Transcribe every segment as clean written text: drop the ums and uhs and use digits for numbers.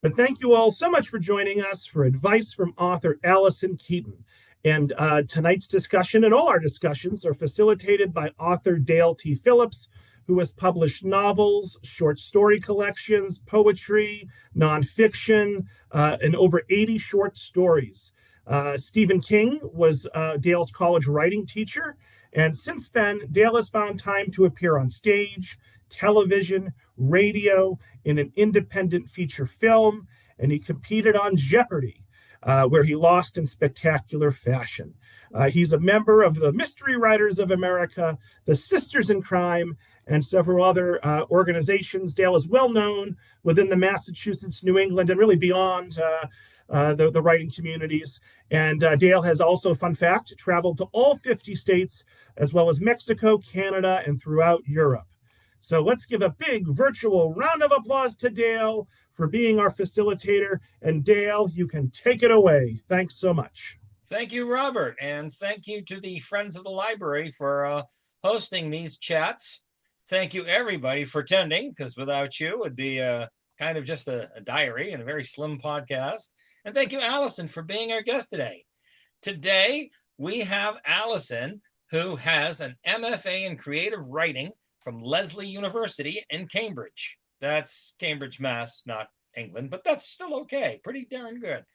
But thank you all so much for joining us for advice from author Allison Keeton. And tonight's discussion and all our discussions are facilitated by author Dale T. Phillips, who has published novels, short story collections, poetry, nonfiction, and over 80 short stories. Stephen King was Dale's college writing teacher. And since then, Dale has found time to appear on stage, television, radio, in an independent feature film, and he competed on Jeopardy! Where he lost in spectacular fashion. He's a member of the Mystery Writers of America, the Sisters in Crime, and several other organizations. Dale is well known within the Massachusetts, New England, and really beyond the writing communities. And Dale has also, fun fact, traveled to all 50 states, as well as Mexico, Canada, and throughout Europe. So let's give a big virtual round of applause to Dale for being our facilitator. And Dale, you can take it away. Thanks so much. Thank you, Robert. And thank you to the Friends of the Library for hosting these chats. Thank you, everybody, for attending, because without you, it'd be kind of just a diary and a very slim podcast. And thank you, Allison, for being our guest today. Today, we have Allison, who has an MFA in creative writing from Lesley University in Cambridge. That's Cambridge, Mass, not England, but that's still okay. Pretty darn good.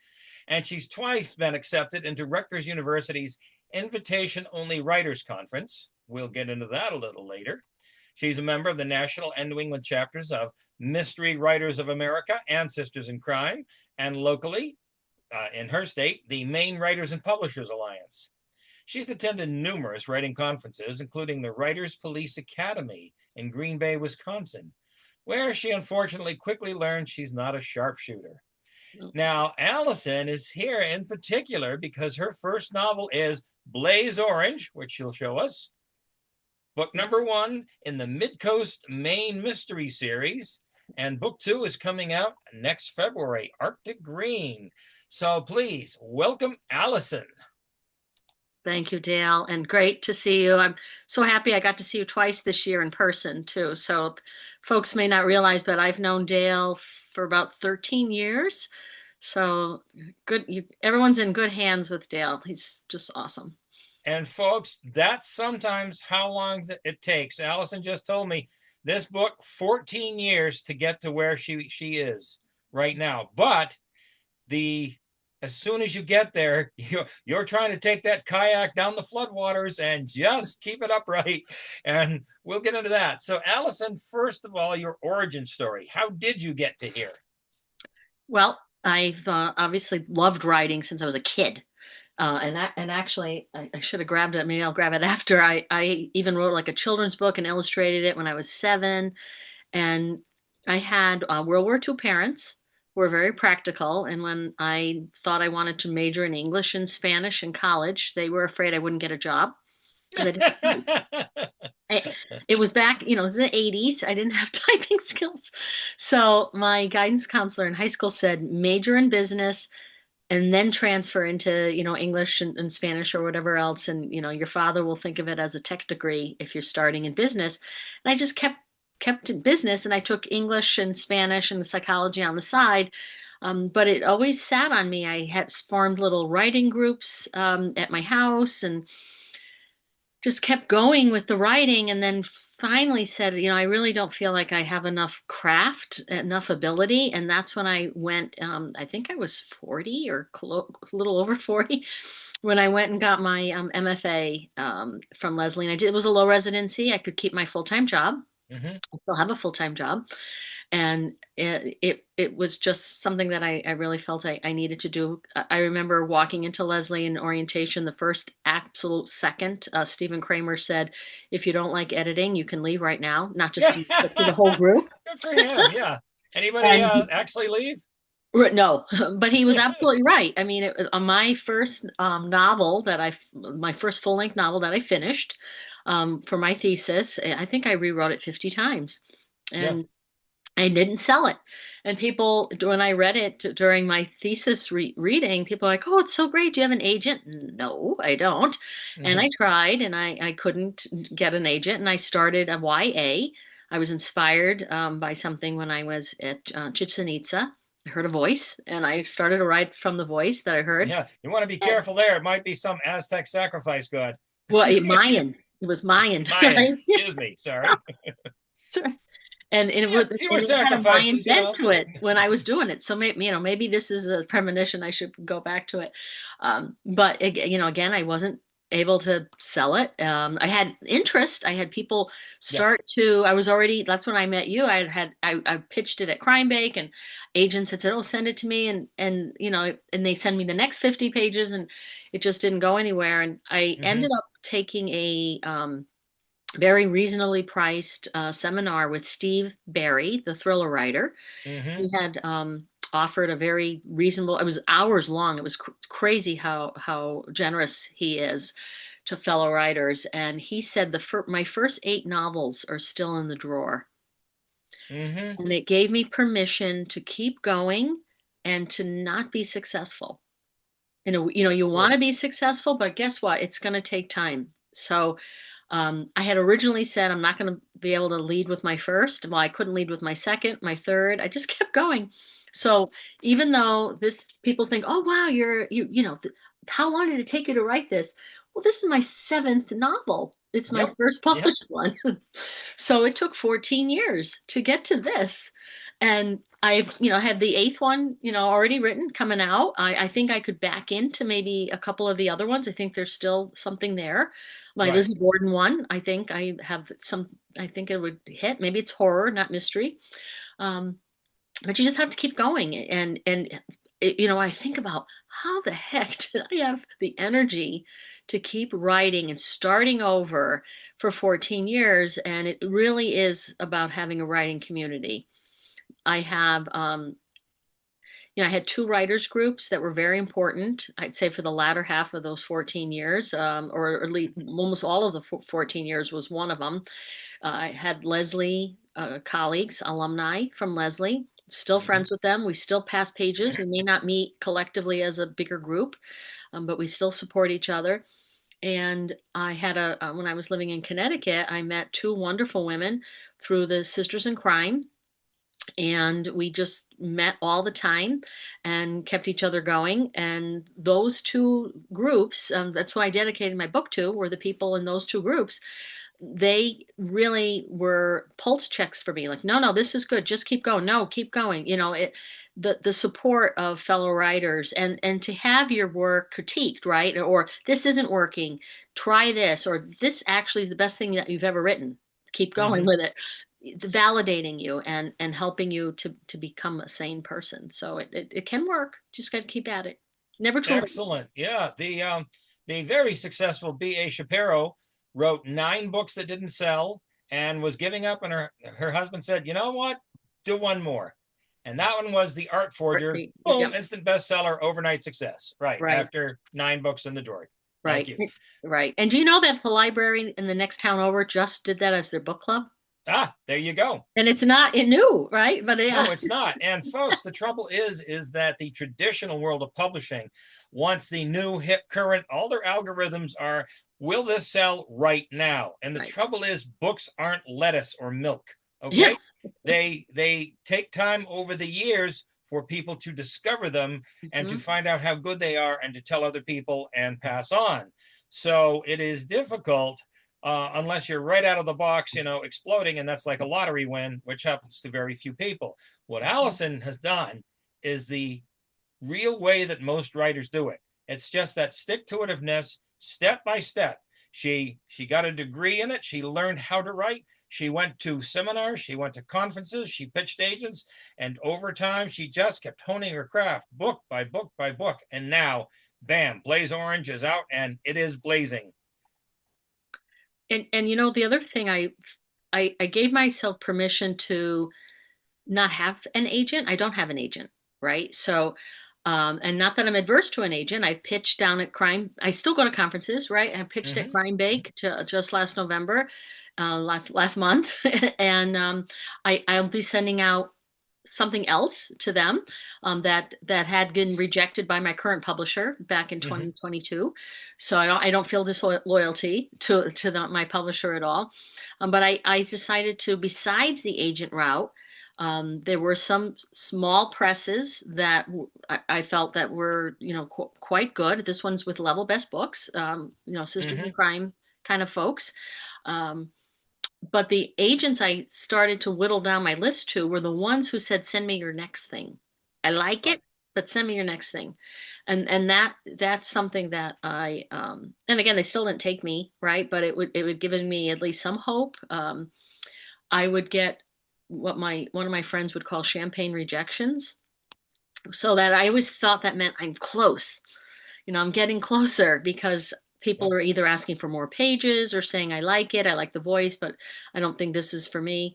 And she's twice been accepted into Rutgers University's invitation-only writers conference. We'll get into that a little later. She's a member of the national and New England chapters of Mystery Writers of America and Sisters in Crime, and locally, in her state, the Maine Writers and Publishers Alliance. She's attended numerous writing conferences, including the Writers Police Academy in Green Bay, Wisconsin, where she unfortunately quickly learned she's not a sharpshooter. Now, Allison is here in particular because her first novel is Blaze Orange, which she'll show us, book number 1 in the Midcoast Maine Mystery series, and book 2 is coming out next February, Arctic Green. So please welcome Allison. Thank you, Dale, and great to see you. I'm so happy I got to see you twice this year in person, too. So folks may not realize, but I've known Dale for about 13 years. So good. Everyone's in good hands with Dale. He's just awesome. And folks, that's sometimes how long it takes. Allison just told me this book, 14 years to get to where she is right now. But as soon as you get there, you're trying to take that kayak down the floodwaters and just keep it upright. And we'll get into that. So Allison, first of all, your origin story. How did you get to here? Well, I've obviously loved writing since I was a kid. And actually, I should have grabbed it. Maybe I'll grab it after. I even wrote like a children's book and illustrated it when I was 7. And I had World War II parents. Were very practical. And when I thought I wanted to major in English and Spanish in college, they were afraid I wouldn't get a job. It was back, it was the 80s. I didn't have typing skills. So my guidance counselor in high school said, major in business and then transfer into, English and Spanish or whatever else. And, your father will think of it as a tech degree if you're starting in business. And I just kept in business, and I took English and Spanish and psychology on the side, but it always sat on me. I had formed little writing groups at my house and just kept going with the writing, and then finally said, I really don't feel like I have enough craft, enough ability, and that's when I went, I think I was 40 or a little over 40, when I went and got my MFA from Lesley, and it was a low residency. I could keep my full-time job. Mm-hmm. I still have a full-time job. And it was just something that I really felt I needed to do. I remember walking into Lesley in orientation, the first absolute second, Stephen Kramer said, if you don't like editing, you can leave right now. Not just you, but to the whole group. Good for him, yeah. Anybody actually leave? No, but he was absolutely right. I mean, my first novel my first full-length novel that I finished for my thesis, I think I rewrote it 50 times. And I didn't sell it. And people, when I read it during my thesis reading, people were like, oh, it's so great. Do you have an agent? No, I don't. Mm-hmm. And I tried and I couldn't get an agent. And I started a YA. I was inspired by something when I was at Chichen Itza I heard a voice, and I started to write from the voice that I heard. Yeah, you want to be careful there. It might be some Aztec sacrifice god. Well, Mayan. It was Mayan. Mayan, excuse me, sorry. Sorry. And it Yeah, was, fewer and it had a Mayan sacrifices, you know. bent to it when I was doing it. So maybe, maybe this is a premonition. I should go back to it. But again, I wasn't able to sell it. I had interest. I had people Yeah. I was already, that's when I met you. I pitched it at Crime Bake, and agents had said, "Oh, send it to me." And they send me the next 50 pages, and it just didn't go anywhere. And I ended up taking a, very reasonably priced seminar with Steve Barry, the thriller writer. He had offered a very reasonable, it was hours long. It was crazy how generous he is to fellow writers. And he said my first 8 novels are still in the drawer. And it gave me permission to keep going and to not be successful. You want to be successful, but guess what? It's going to take time. So I had originally said I'm not going to be able to lead with my first. Well, I couldn't lead with my second, my third. I just kept going. So even though people think, "Oh wow, how long did it take you to write this?" Well, this is my 7th novel. It's my first published one. So it took 14 years to get to this. And I've, had the 8th one, already written, coming out. I think I could back into maybe a couple of the other ones. I think there's still something there. My Lizzie Borden one, I think I think it would hit. Maybe it's horror, not mystery. But you just have to keep going. And I think about how the heck did I have the energy to keep writing and starting over for 14 years? And it really is about having a writing community. I have, I had 2 writers groups that were very important, I'd say, for the latter half of those 14 years, or at least almost all of the 14 years was one of them. I had Lesley colleagues, alumni from Lesley, still friends with them. We still pass pages. We may not meet collectively as a bigger group, but we still support each other. And I had when I was living in Connecticut, I met 2 wonderful women through the Sisters in Crime. And we just met all the time and kept each other going. And those 2 groups, that's who I dedicated my book to, were the people in those 2 groups. They really were pulse checks for me. Like, no, this is good. Just keep going. No, keep going. The support of fellow writers, and to have your work critiqued, right? Or this isn't working. Try this, or this actually is the best thing that you've ever written. Keep going with it. Validating you and helping you to become a sane person. So it can work. Just got to keep at it. Never too late. Excellent. Yeah. The very successful B.A. Shapiro wrote 9 books that didn't sell and was giving up, and her husband said, "You know what? Do one more." And that one was The Art Forger. Boom, instant bestseller, overnight success. Right. After 9 books in the drawer. Right. Thank you. Right. And do you know that the library in the next town over just did that as their book club? Ah, there you go. And it's not new, right? But no, it's not. And folks, the trouble is that the traditional world of publishing wants the new, hip, current, all their algorithms are, will this sell right now? And the trouble is, books aren't lettuce or milk. Okay. They take time over the years for people to discover them and to find out how good they are and to tell other people and pass on. So it is difficult unless you're right out of the box, exploding, and that's like a lottery win, which happens to very few people. What Allison has done is the real way that most writers do it. It's just that stick-to-itiveness, step by step. She got a degree in it. She learned how to write. She went to seminars. She went to conferences. She pitched agents. And over time, she just kept honing her craft, book by book by book. And now, bam, Blaze Orange is out, and it is blazing. And the other thing, I gave myself permission to not have an agent. I don't have an agent, right? So, and not that I'm adverse to an agent. I've pitched down at Crime. I still go to conferences, right? I pitched at Crime Bake just last November, last month, and I'll be sending out something else to them that had been rejected by my current publisher back in 2022. So I don't feel disloyalty to my publisher at all. But I decided to, besides the agent route, There were some small presses that I felt that were, quite good. This one's with Level Best Books, Sisters in Crime kind of folks. But the agents I started to whittle down my list to were the ones who said, "Send me your next thing. I like it, but send me your next thing." And that's something that and again, they still didn't take me, right? But it would give me at least some hope. I would get what one of my friends would call champagne rejections, so that I always thought that meant I'm close. I'm getting closer because people are either asking for more pages or saying, I like the voice, but I don't think this is for me.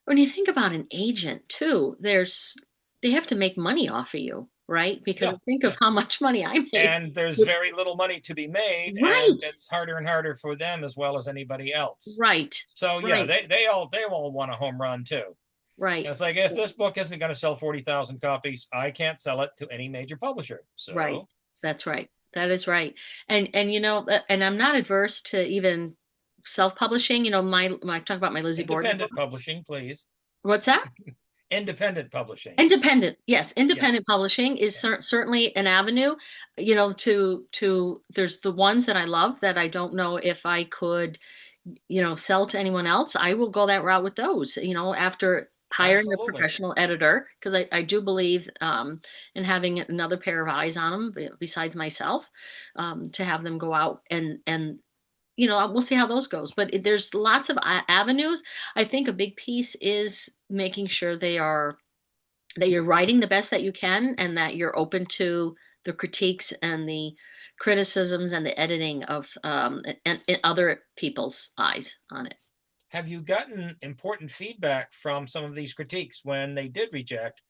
When you think about an agent too, they have to make money off of you, right? Because think of how much money I make. And there's very little money to be made, right. And it's harder and harder for them as well as anybody else. Right. So yeah, right. they all want a home run too. Right. And it's like, if this book isn't going to sell 40,000 copies, I can't sell it to any major publisher. So right. That's right. That is right. And and I'm not adverse to even self-publishing. I talk about my Lizzie Borden. Independent publishing, please. What's that? Independent publishing. Independent, yes. Independent publishing is certainly an avenue. There's the ones that I love that I don't know if I could, sell to anyone else. I will go that route with those. After hiring a professional editor, because I do believe in having another pair of eyes on them besides myself, to have them go out and we'll see how those goes. But there's lots of avenues. I think a big piece is making sure that you're writing the best that you can, and that you're open to the critiques and the criticisms and the editing of and other people's eyes on it. Have you gotten important feedback from some of these critiques when they did reject?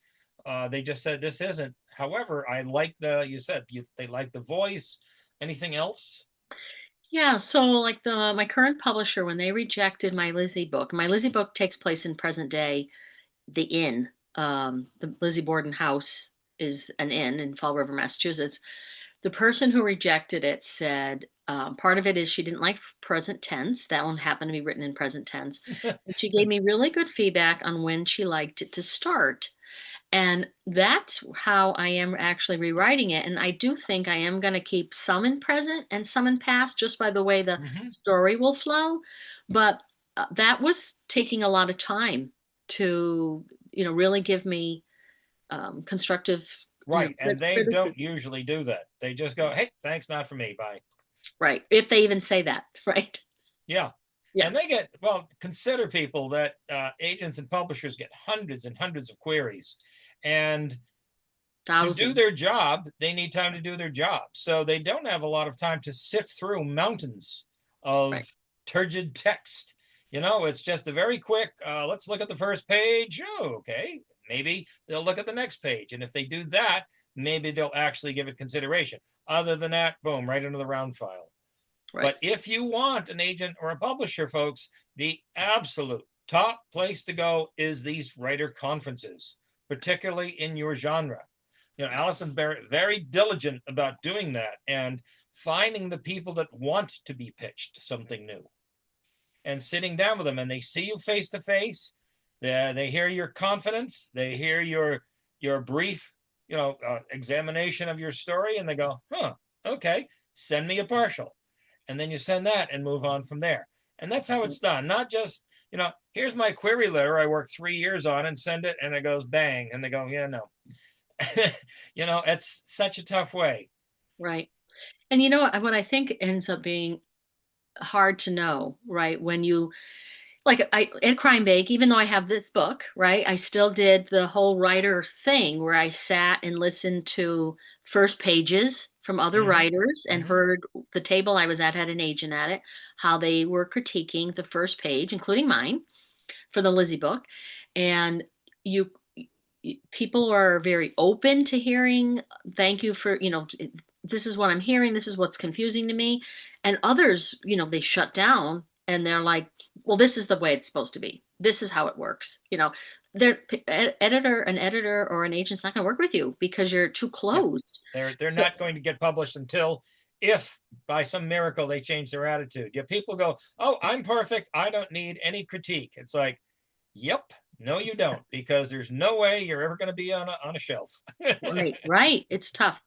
They just said this isn't. However, I like they like the voice. Anything else? Yeah, so like my current publisher, when they rejected my Lizzie book takes place in present day, the inn, the Lizzie Borden house is an inn in Fall River, Massachusetts. The person who rejected it said part of it is she didn't like present tense. That one happened to be written in present tense. And she gave me really good feedback on when she liked it to start. And that's how I am actually rewriting it. And I do think I am going to keep some in present and some in past, just by the way the story will flow. But that was taking a lot of time to, really give me constructive. Right. And they don't usually do that. They just go, hey, thanks, not for me. Bye. Right. If they even say that. Right. Yeah. And they consider people that agents and publishers get hundreds and hundreds of queries. And to do their job, they need time to do their job. So they don't have a lot of time to sift through mountains of turgid text. It's just a very quick, let's look at the first page. Oh, okay. Maybe they'll look at the next page. And if they do that, maybe they'll actually give it consideration. Other than that, boom, right into the round file. Right. But if you want an agent or a publisher, folks, the absolute top place to go is these writer conferences, particularly in your genre. Allison, very diligent about doing that and finding the people that want to be pitched something new and sitting down with them, and they see you face to face. They hear your confidence. They hear your brief, examination of your story, and they go, okay, send me a partial. And then you send that and move on from there. And that's how it's done. Not just, here's my query letter I worked 3 years on, and send it, and it goes bang. And they go, yeah, no. It's such a tough way. Right. And what I think ends up being hard to know, right? When you, like at Crime Bake, even though I have this book, right, I still did the whole writer thing where I sat and listened to first pages from other writers and heard the table I was at had an agent at it, how they were critiquing the first page, including mine, for the Lizzie book. And people are very open to hearing, thank you for, this is what I'm hearing, this is what's confusing to me. And others, they shut down and they're like, well, this is the way it's supposed to be. This is how it works. An editor or an agent's not going to work with you because you're too closed. They're not going to get published until, if by some miracle they change their attitude. People go, oh, I'm perfect. I don't need any critique. It's like, yep, No, you don't, because there's no way you're ever going to be on a shelf. Right. It's tough.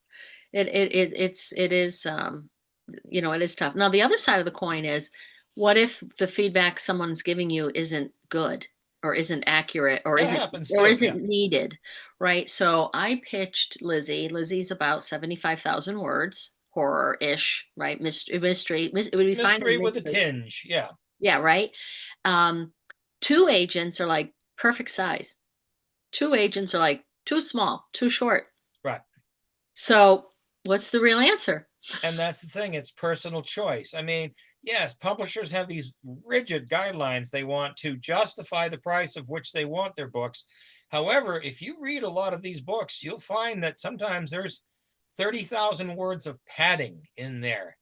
It is it is tough. Now the other side of the coin is, what if the feedback someone's giving you isn't good or isn't accurate or That happens too. isn't needed, right? So I pitched Lizzie. Lizzie's about 75,000 words, horror-ish, right? Mystery. It would be fine. Mystery with a tinge, yeah. Yeah, right. Two agents are like perfect size. Two agents are like too small, too short. Right. So what's the real answer? And that's the thing, it's personal choice. I mean, yes, publishers have these rigid guidelines. They want to justify the price of which they want their books. However, if you read a lot of these books, you'll find that sometimes there's 30,000 words of padding in there.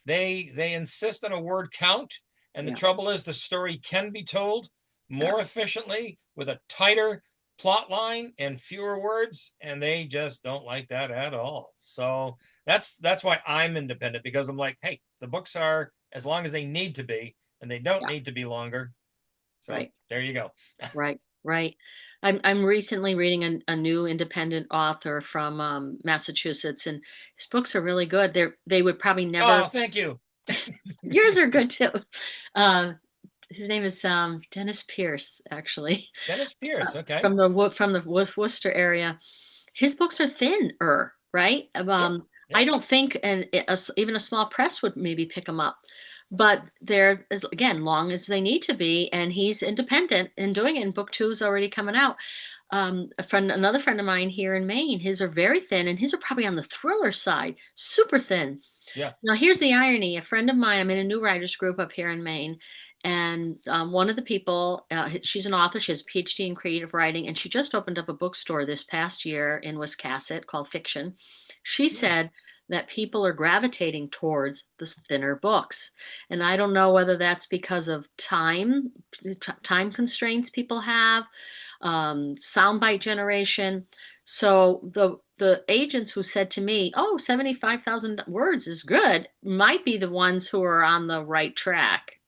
They insist on a word count, and the trouble is the story can be told more efficiently with a tighter plot line and fewer words, and they just don't like that at all. So that's why I'm independent, because I'm like, hey, the books are as long as they need to be, and they don't need to be longer. So there you go. Right. I'm recently reading a new independent author from Massachusetts, and his books are really good. They would probably never. Oh, thank you. Yours are good too. His name is Dennis Pierce, actually. Dennis Pierce, okay. From the Worcester area. His books are thinner, right? I don't think even a small press would maybe pick them up, but they're, again, long as they need to be, and he's independent in doing it. And book 2 is already coming out. Another friend of mine here in Maine, his are very thin, and his are probably on the thriller side, super thin. Yeah. Now here's the irony. A friend of mine, I'm in a new writers group up here in Maine, and one of the people, she's an author, she has a PhD in creative writing, and she just opened up a bookstore this past year in Wiscasset called Fiction. She said that people are gravitating towards the thinner books. And I don't know whether that's because of time constraints people have, soundbite generation. So the agents who said to me, 75,000 words is good, might be the ones who are on the right track.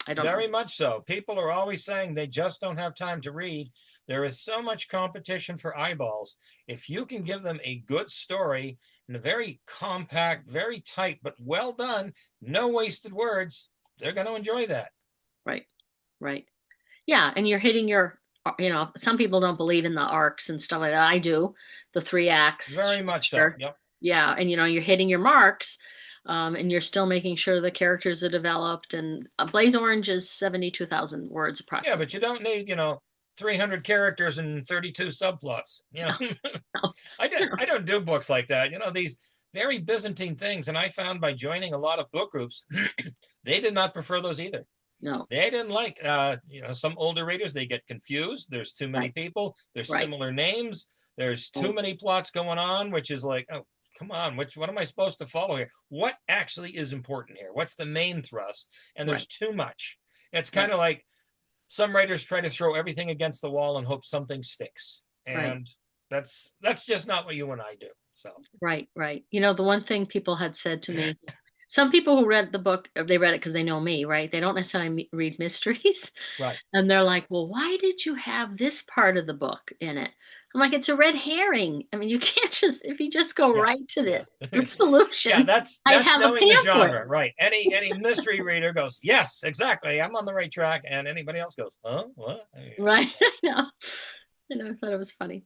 I don't know. Very much so. People are always saying they just don't have time to read. There is so much competition for eyeballs. If you can give them a good story and a very compact, very tight, but well done, no wasted words, they're going to enjoy that. Right. Yeah, and you're hitting your, some people don't believe in the arcs and stuff like that. I do. The 3 acts. Very much so. Yep. Yeah, and you're hitting your marks. And you're still making sure the characters are developed. And Blaze Orange is 72,000 words approximately. Yeah, but you don't need, 300 characters and 32 subplots. No. I don't do books like that. These very Byzantine things. And I found by joining a lot of book groups, they did not prefer those either. No. They didn't like, some older readers, they get confused. There's too many people. There's similar names. There's too many plots going on, which is like, oh, come on, what am I supposed to follow here? What actually is important here? What's the main thrust? And there's too much. It's kind of like some writers try to throw everything against the wall and hope something sticks. And that's just not what you and I do. So Right. The one thing people had said to me, some people who read the book, they read it because they know me, right? They don't necessarily read mysteries. Right. And they're like, well, why did you have this part of the book in it? I'm like, it's a red herring. I mean, you can't if you just go right to the solution. Yeah, that's knowing the genre, right? Any mystery reader goes, yes, exactly, I'm on the right track, and anybody else goes, huh, what? Right. I thought it was funny.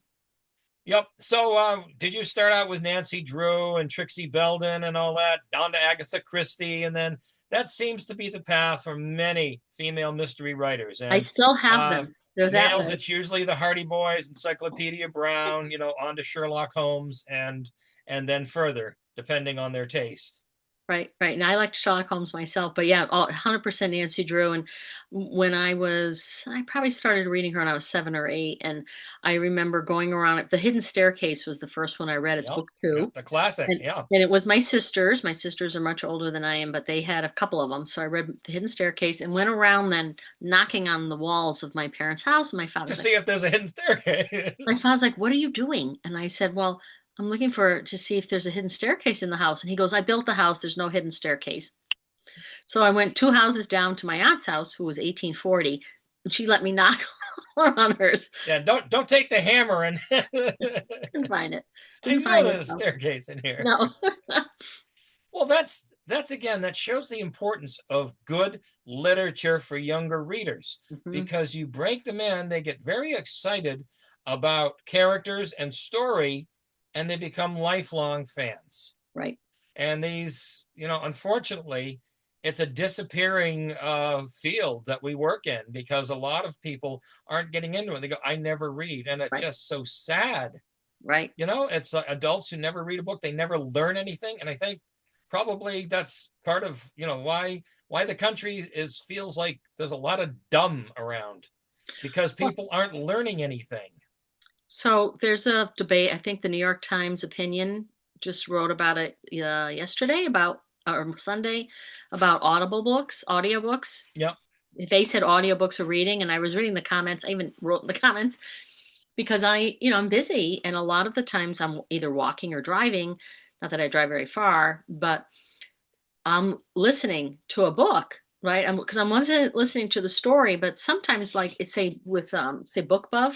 Yep. So did you start out with Nancy Drew and Trixie Belden and all that, down to Agatha Christie, and then that seems to be the path for many female mystery writers? And I still have them. Males, it's usually the Hardy Boys, Encyclopedia Brown, on to Sherlock Holmes, and then further, depending on their taste. Right. And I liked Sherlock Holmes myself, but yeah, 100% Nancy Drew. And when I probably started reading her when I was 7 or 8, and I remember going around it. The Hidden Staircase was the first one I read. It's book 2. The classic, and it was my sisters. My sisters are much older than I am, but they had a couple of them. So I read The Hidden Staircase and went around then knocking on the walls of my parents' house. And my father see if there's a hidden staircase. My father's like, what are you doing? And I said, well, I'm looking to see if there's a hidden staircase in the house. And he goes, I built the house. There's no hidden staircase. So I went 2 houses down to my aunt's house, who was 1840, and she let me knock on hers. Yeah, don't take the hammer and Couldn't find it. I Didn't know find it there's a though. staircase in here. No. Well, that's again, that shows the importance of good literature for younger readers Mhm. because you break them in, they get very excited about characters and story, and they become lifelong fans. Right. And these, unfortunately, it's a disappearing field that we work in because a lot of people aren't getting into it. They go, I never read. And it's Right. just so sad. Right. It's adults who never read a book. They never learn anything. And I think probably that's part of, why the country feels like there's a lot of dumb around because people aren't learning anything. So there's a debate. I think the New York Times opinion just wrote about it yesterday or Sunday about audiobooks. Yep. They said audiobooks are reading, and I was reading the comments. I even wrote in the comments because I'm busy, and a lot of the times I'm either walking or driving. Not that I drive very far, but I'm listening to a book, right? Because I'm listening to the story, but sometimes, like it's say with say BookBub,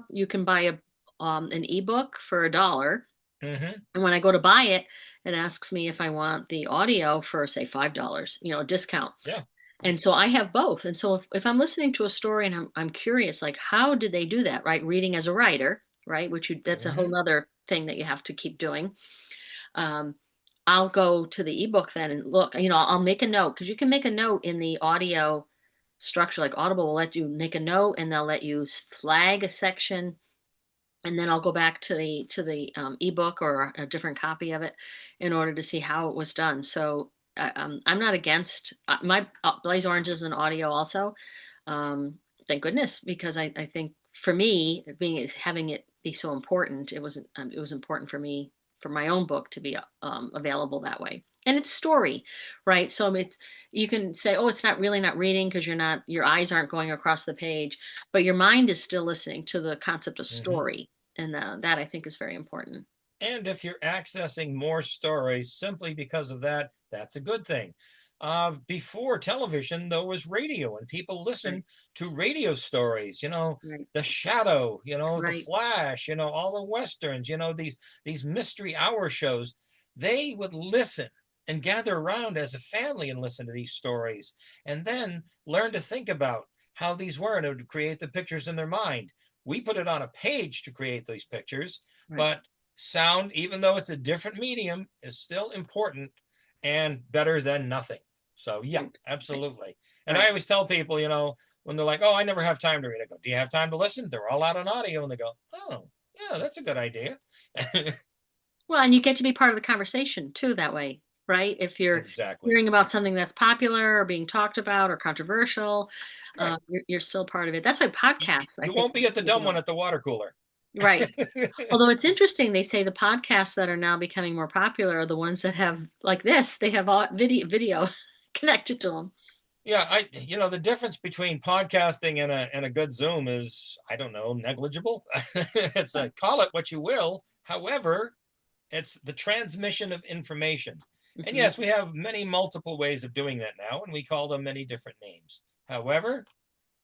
you can buy an ebook for $1. Mm-hmm. And when I go to buy it, it asks me if I want the audio for say $5, a discount. Yeah. And so I have both. And so if I'm listening to a story and I'm curious, like how did they do that, right? Reading as a writer, right? That's a whole nother thing that you have to keep doing. I'll go to the ebook then and look, I'll make a note because you can make a note in the audio structure, like Audible will let you make a note and they'll let you flag a section. And then I'll go back to the ebook or a different copy of it in order to see how it was done. So I'm not against my Blaze Orange is an audio also. Thank goodness, because I think for me having it be so important, it was important for me for my own book to be available that way. And it's story, right? So you can say, oh, it's not reading because your eyes aren't going across the page, but your mind is still listening to the concept of story. And that I think is very important. And if you're accessing more stories simply because of that, that's a good thing. Before television, there was radio, and people listened to radio stories, The Shadow, The Flash, all the Westerns, these mystery hour shows. They would listen and gather around as a family and listen to these stories, and then learn to think about how these were and to create the pictures in their mind. We put it on a page to create these pictures, but sound, even though it's a different medium, is still important and better than nothing. So yeah, absolutely. And I always tell people, when they're like, oh, I never have time to read, I go, do you have time to listen? They're all out on audio. And they go, oh, yeah, that's a good idea. Well, and you get to be part of the conversation too that way, right? If you're hearing about something that's popular or being talked about or controversial, you're still part of it. That's why podcasts. You won't be at the dumb one at the water cooler. Right. Although it's interesting, they say the podcasts that are now becoming more popular are the ones that have like this. They have all video connected to them. Yeah, the difference between podcasting and a good Zoom is, I don't know, negligible. It's call it what you will. However, it's the transmission of information. And yes, we have multiple ways of doing that now, and we call them many different names. However,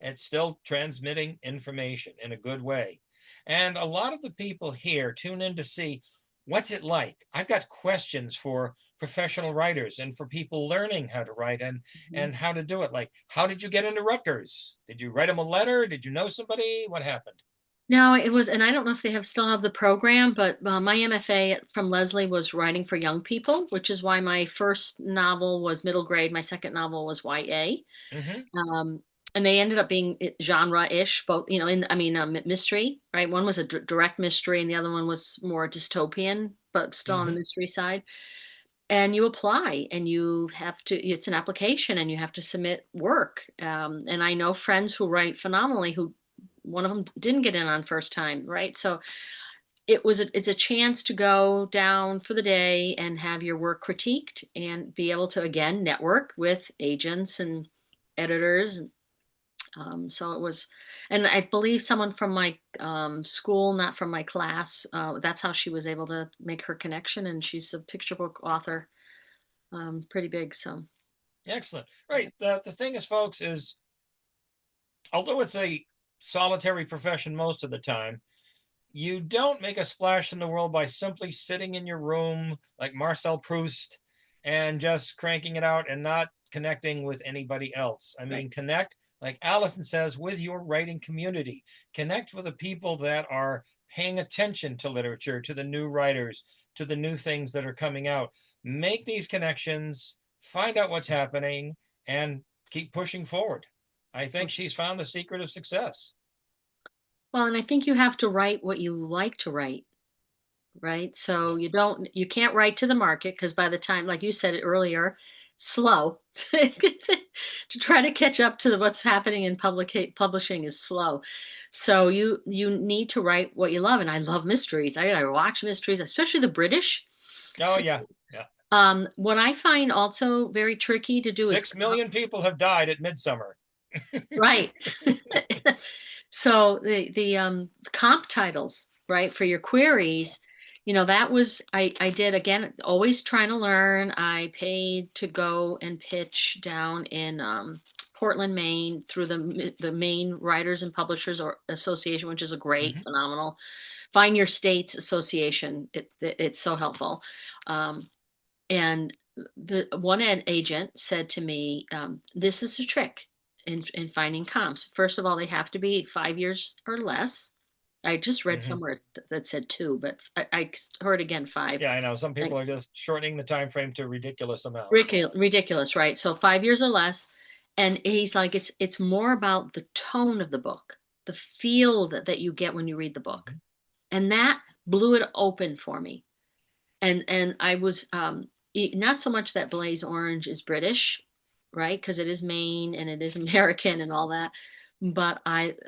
it's still transmitting information in a good way. And a lot of the people here tune in to see what's it like. I've got questions for professional writers and for people learning how to write and how to do it. Like, how did you get into Rutgers? Did you write them a letter? Did you know somebody? What happened? No, it was, and I don't know if they still have the program, but my MFA from Lesley was writing for young people, which is why my first novel was middle grade. My second novel was YA. And they ended up being genre-ish, both, mystery, right? One was a direct mystery and the other one was more dystopian, but still on the mystery side. And you apply and you have to, it's an application and you have to submit work. And I know friends who write phenomenally one of them didn't get in on first time, right? So it's a chance to go down for the day and have your work critiqued and be able to, again, network with agents and editors. So it was, and I believe someone from my school, not from my class, that's how she was able to make her connection. And she's a picture book author, pretty big. So excellent. Right. The thing is, folks, is although it's a solitary profession most of the time. You don't make a splash in the world by simply sitting in your room like Marcel Proust and just cranking it out and not connecting with anybody else. I mean, connect, like Allison says, with your writing community. Connect with the people that are paying attention to literature, to the new writers, to the new things that are coming out. Make these connections, find out what's happening, and keep pushing forward. I think she's found the secret of success. Well, and I think you have to write what you like to write, right? So you can't write to the market because by the time, like you said it earlier, slow. To try to catch up to what's happening in publishing is slow. So you need to write what you love, and I love mysteries. I watch mysteries, especially the British. Oh, So, yeah. what I find also very tricky to do 6 million people have died at Midsummer. right. So the comp titles, right, for your queries, that was I did again, always trying to learn. I paid to go and pitch down in Portland, Maine, through the Maine Writers and Publishers Association, which is a great, phenomenal. Find Your State's association. It's so helpful. And the one agent said to me, "This is a trick in finding comps. First of all, they have to be 5 years or less." I just read somewhere that said 2, but I heard again 5. Yeah, I know. Some people are just shortening the time frame to ridiculous amounts. Ridiculous, right? So 5 years or less. And he's like, it's more about the tone of the book, the feel that you get when you read the book. And that blew it open for me. And I was not so much that Blaze Orange is British, right? Because it is Maine and it is American and all that. But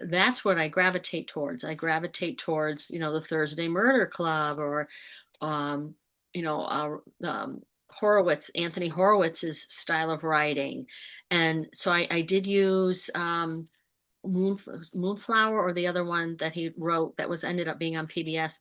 that's what I gravitate towards. I gravitate towards, the Thursday Murder Club or, Anthony Horowitz's style of writing. And so I did use Moonflower, or the other one that he wrote that ended up being on PBS.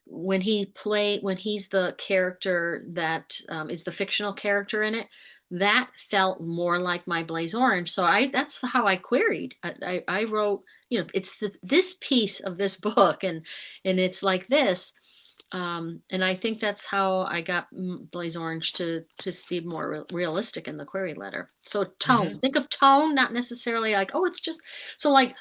When he's the character that is the fictional character in it, that felt more like my Blaze Orange. So that's how I queried. I wrote, it's this piece of this book, and it's like this. And I think that's how I got Blaze Orange to be more realistic in the query letter. So tone, think of tone, not necessarily like, oh, it's just so like.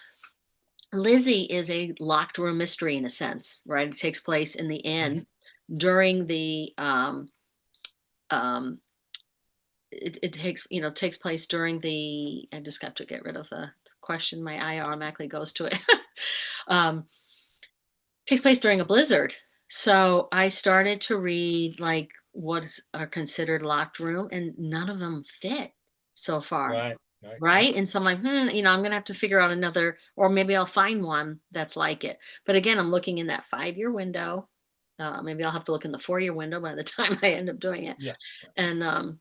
Lizzie is a locked room mystery in a sense, right? It takes place in the inn during the it takes place during the. I just got to get rid of the question. My eye automatically goes to it. Takes place during a blizzard. So I started to read like what are considered locked room, and none of them fit so far. Right. And so I'm like, I'm going to have to figure out another, or maybe I'll find one that's like it. But again, I'm looking in that 5-year window. Maybe I'll have to look in the 4-year window by the time I end up doing it. Yeah. And,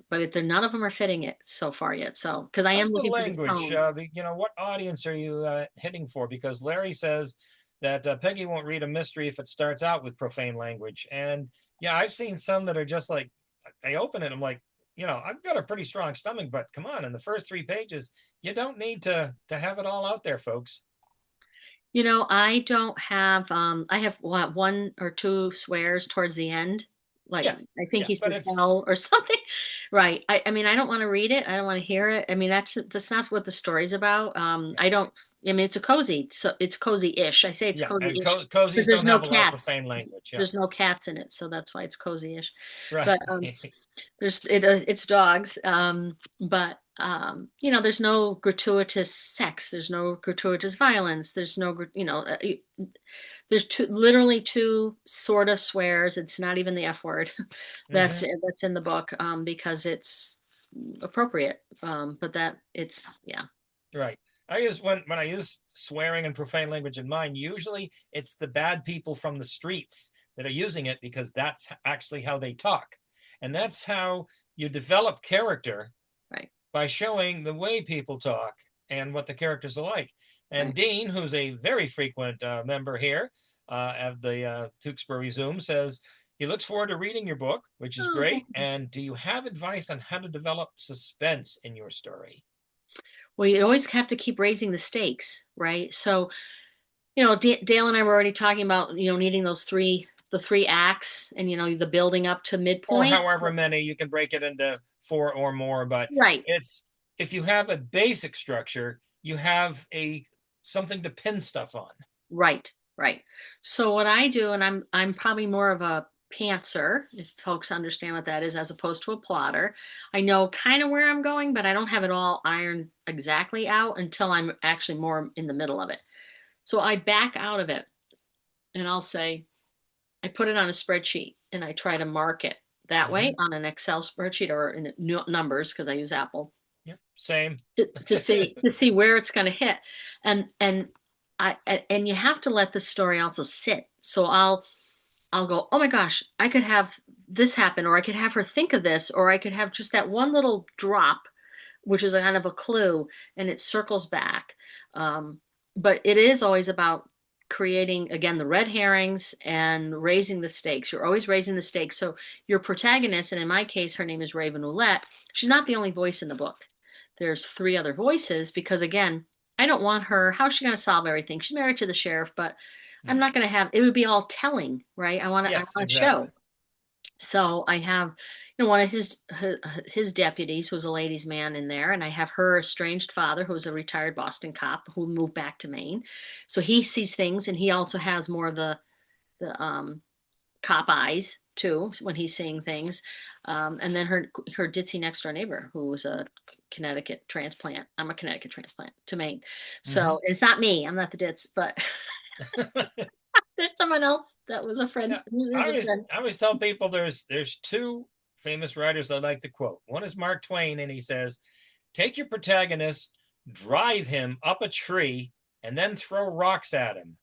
but none of them are fitting it so far yet. So, because I am looking for the language. What audience are you hitting for? Because Larry says that Peggy won't read a mystery if it starts out with profane language. And yeah, I've seen some that are just like, I open it, I'm like, I've got a pretty strong stomach, but come on, in the first 3 pages, you don't need to have it all out there, folks. I don't have, I have 1 or 2 swears towards the end. Like, I think he says hell or something. Right. I mean, I don't want to read it. I don't want to hear it. I mean, that's not what the story's about. It's a cozy, so it's cozy-ish. I say it's cozy-ish. Cozies don't have a lot of profane language. There's no cats in it, so that's why it's cozy-ish. Right. But it's dogs. But there's no gratuitous sex. There's no gratuitous violence. There's no, there's literally 2 sort of swears. It's not even the F word that's in the book because it's appropriate. But that it's right. I use when I use swearing and profane language in mine, usually it's the bad people from the streets that are using it because that's actually how they talk, and that's how you develop character. Right. By showing the way people talk and what the characters are like. And Dean, who's a very frequent member here of the Tewksbury Zoom, says he looks forward to reading your book, which is great. And do you have advice on how to develop suspense in your story? Well, you always have to keep raising the stakes, right? So, Dale and I were already talking about, needing the three acts and, the building up to Or midpoint. however many, you can break it into 4 or more, but Right, if you have a basic structure, you have something to pin stuff on. right, right. So what I do, and I'm probably more of a pantser, if folks understand what that is, as opposed to a plotter. I know kind of where I'm going, but I don't have it all ironed exactly out until I'm actually more in the middle of it. So I back out of it and I'll say, I put it on a spreadsheet and I try to mark it that way on an Excel spreadsheet or in numbers because I use Apple. Yep, same. to see where it's going to hit, and and you have to let the story also sit. So I'll go, oh my gosh, I could have this happen, or I could have her think of this, or I could have just that one little drop, which is a kind of a clue, and it circles back. But it is always about creating, again, the red herrings and raising the stakes. You're always raising the stakes. So your protagonist, and in my case, her name is Raven Oulette, she's not the only voice in the book. There's 3 other voices because, again, I don't want her, how's she going to solve everything? She's married to the sheriff, but I'm not going to have, it would be all telling, right? I want to exactly. show. So I have, one of his deputies was a ladies' man in there, and I have her estranged father, who's a retired Boston cop who moved back to Maine. So he sees things, and he also has more of the cop eyes too when he's seeing things. And then her ditzy next door neighbor, who was a Connecticut transplant. I'm a Connecticut transplant to Maine. So it's not me. I'm not the ditz, but there's someone else that was a friend. Yeah. I always tell people there's 2 famous writers I like to quote. One is Mark Twain, and he says, take your protagonist, drive him up a tree, and then throw rocks at him.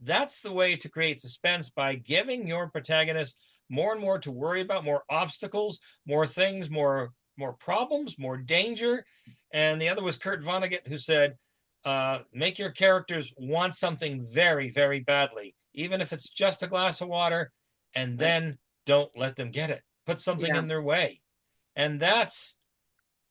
That's the way to create suspense, by giving your protagonist more and more to worry about, more obstacles, more things, more problems, more danger. And the other was Kurt Vonnegut, who said, make your characters want something very, very badly, even if it's just a glass of water, and then don't let them get it. Put something in their way. And that's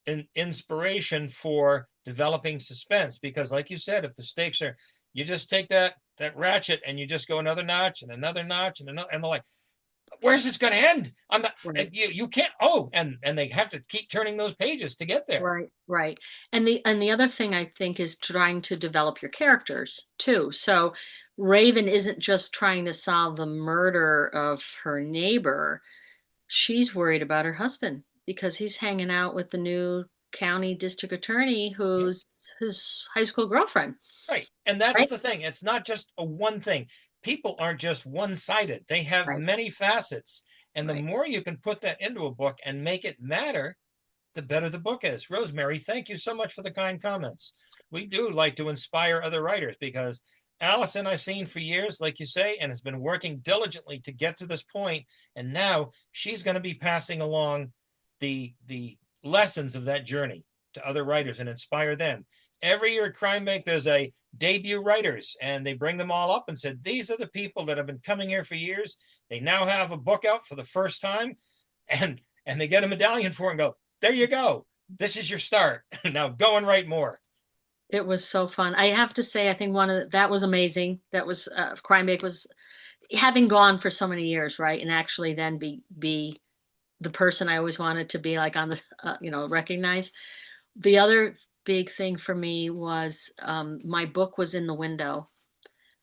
an inspiration for developing suspense, because like you said, if the stakes are, you just take that ratchet and you just go another notch and another notch and another, and they're like, where's this going to end? I'm not, you can't, and they have to keep turning those pages to get there. Right. And the other thing I think is trying to develop your characters too. So Raven isn't just trying to solve the murder of her neighbor. She's worried about her husband because he's hanging out with the new county district attorney who's his high school girlfriend. Right. And that's the thing. It's not just a one thing. People aren't just one-sided. They have many facets. And the more you can put that into a book and make it matter, the better the book is. Rosemary, thank you so much for the kind comments. We do like to inspire other writers, because Allison I've seen for years, like you say, and has been working diligently to get to this point. And now she's going to be passing along the lessons of that journey to other writers and inspire them. Every year at Crime Bank, there's a debut writers, and they bring them all up and said, these are the people that have been coming here for years. They now have a book out for the first time, and they get a medallion for it and go, there you go. This is your start. Now go and write more. It was so fun. I have to say, I think that was amazing. That was Crime Bank was having gone for so many years, right? And actually then be the person I always wanted to be, like on the, recognized. The other big thing for me was my book was in the window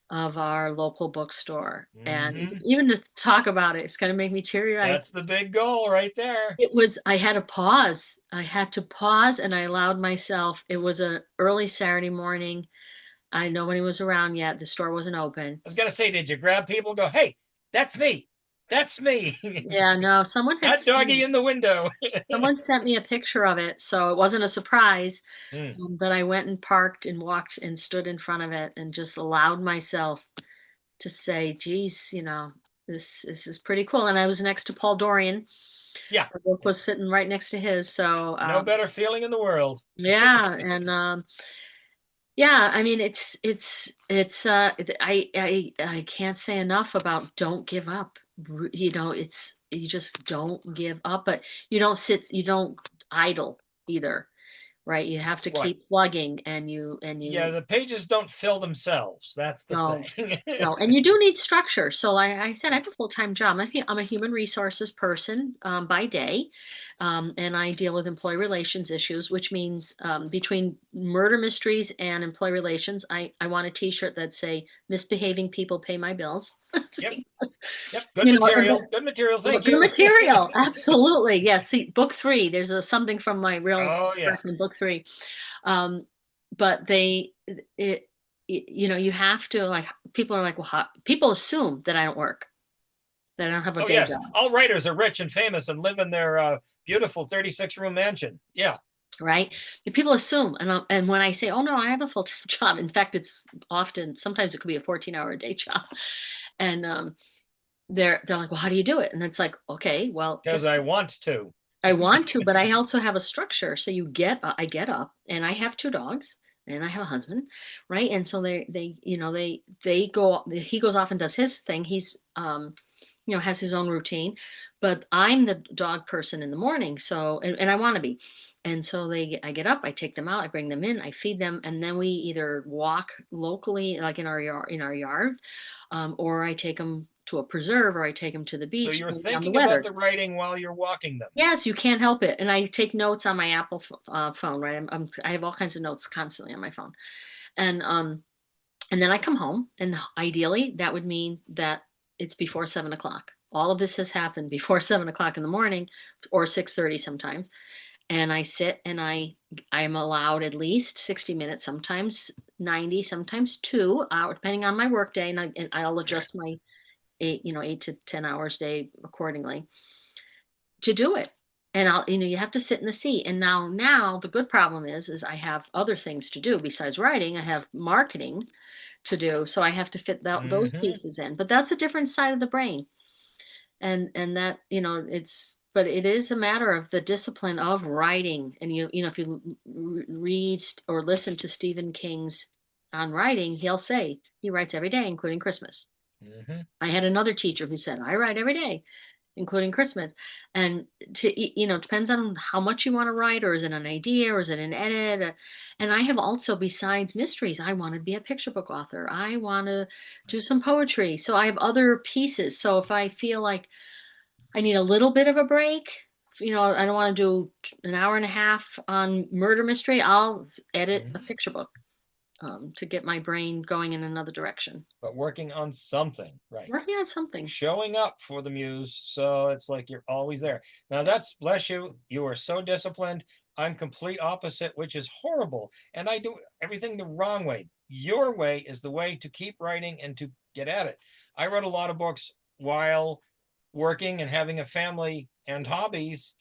of our local bookstore. And even to talk about it, it's going to make me teary-eyed. That's the big goal right there. I had to pause. And I allowed myself, it was an early Saturday morning. Nobody was around yet. The store wasn't open. I was going to say, did you grab people and go, hey, that's me. That's me. Yeah, no, someone had that doggy in the window. Someone sent me a picture of it, so it wasn't a surprise. But I went and parked and walked and stood in front of it and just allowed myself to say, geez, this is pretty cool. And I was next to Paul Dorian. Yeah. The book was sitting right next to his. So no better feeling in the world. Yeah. And yeah, I mean, I can't say enough about don't give up. You just don't give up, but you don't idle either, right? You have to Right. keep plugging, and Yeah, the pages don't fill themselves. That's the no, thing. no, and you do need structure. So I said I have a full-time job. I'm a human resources person by day, and I deal with employee relations issues, which means between murder mysteries and employee relations, I want a T-shirt that say "Misbehaving people pay my bills." Yep. Because, Yep. Good you know, material. Good material. Thank good you. material, absolutely. Yes, see, book 3. There's something from my real Oh yeah. person, book 3. Um, but it, you have to like, people are like, well, people assume that I don't work, that I don't have a Oh day yes. job, All writers are rich and famous and live in their beautiful 36-room mansion. Yeah. right? People assume, and when I say, oh no, I have a full-time job. In fact, it's often, sometimes it could be a 14-hour a day job, and they're like, well, how do you do it? And it's like, okay, well, Because I want to. I want to, but I also have a structure. So I get up, and I have 2 dogs, and I have a husband, right? And so they go, he goes off and does his thing. He's, has his own routine, but I'm the dog person in the morning. So, and I want to be. And so I get up, I take them out, I bring them in, I feed them, and then we either walk locally, like in our yard, or I take them to a preserve, or I take them to the So beach, you're depending on the thinking about weather. the writing while you're walking them. Yes, you can't help it. And I take notes on my Apple phone, right? I have all kinds of notes constantly on my phone. And then I come home, and ideally that would mean that it's before 7 o'clock. All of this has happened before 7 o'clock in the morning, or 6:30 sometimes. And I sit, and I am allowed at least 60 minutes, sometimes 90, sometimes 2 hours, depending on my work day. And I'll adjust my 8 to 10 hours day accordingly to do it. And you have to sit in the seat. And now the good problem is I have other things to do besides writing. I have marketing to do, so I have to fit those pieces in. But that's a different side of the brain, and that but it is a matter of the discipline of writing. And if you read or listen to Stephen King's on writing, he'll say he writes every day, including Christmas. I had another teacher who said, I write every day, including Christmas. And depends on how much you want to write, or is it an idea, or is it an edit? And I have also, besides mysteries, I want to be a picture book author. I want to do some poetry. So I have other pieces. So if I feel like I need a little bit of a break, I don't want to do an hour and a half on murder mystery, I'll edit a picture book. To get my brain going in another direction. But working on something, right? Working on something. Showing up for the muse. So it's like you're always there. Now that's, bless you, you are so disciplined. I'm complete opposite, which is horrible. And I do everything the wrong way. Your way is the way to keep writing and to get at it. I wrote a lot of books while working and having a family and hobbies,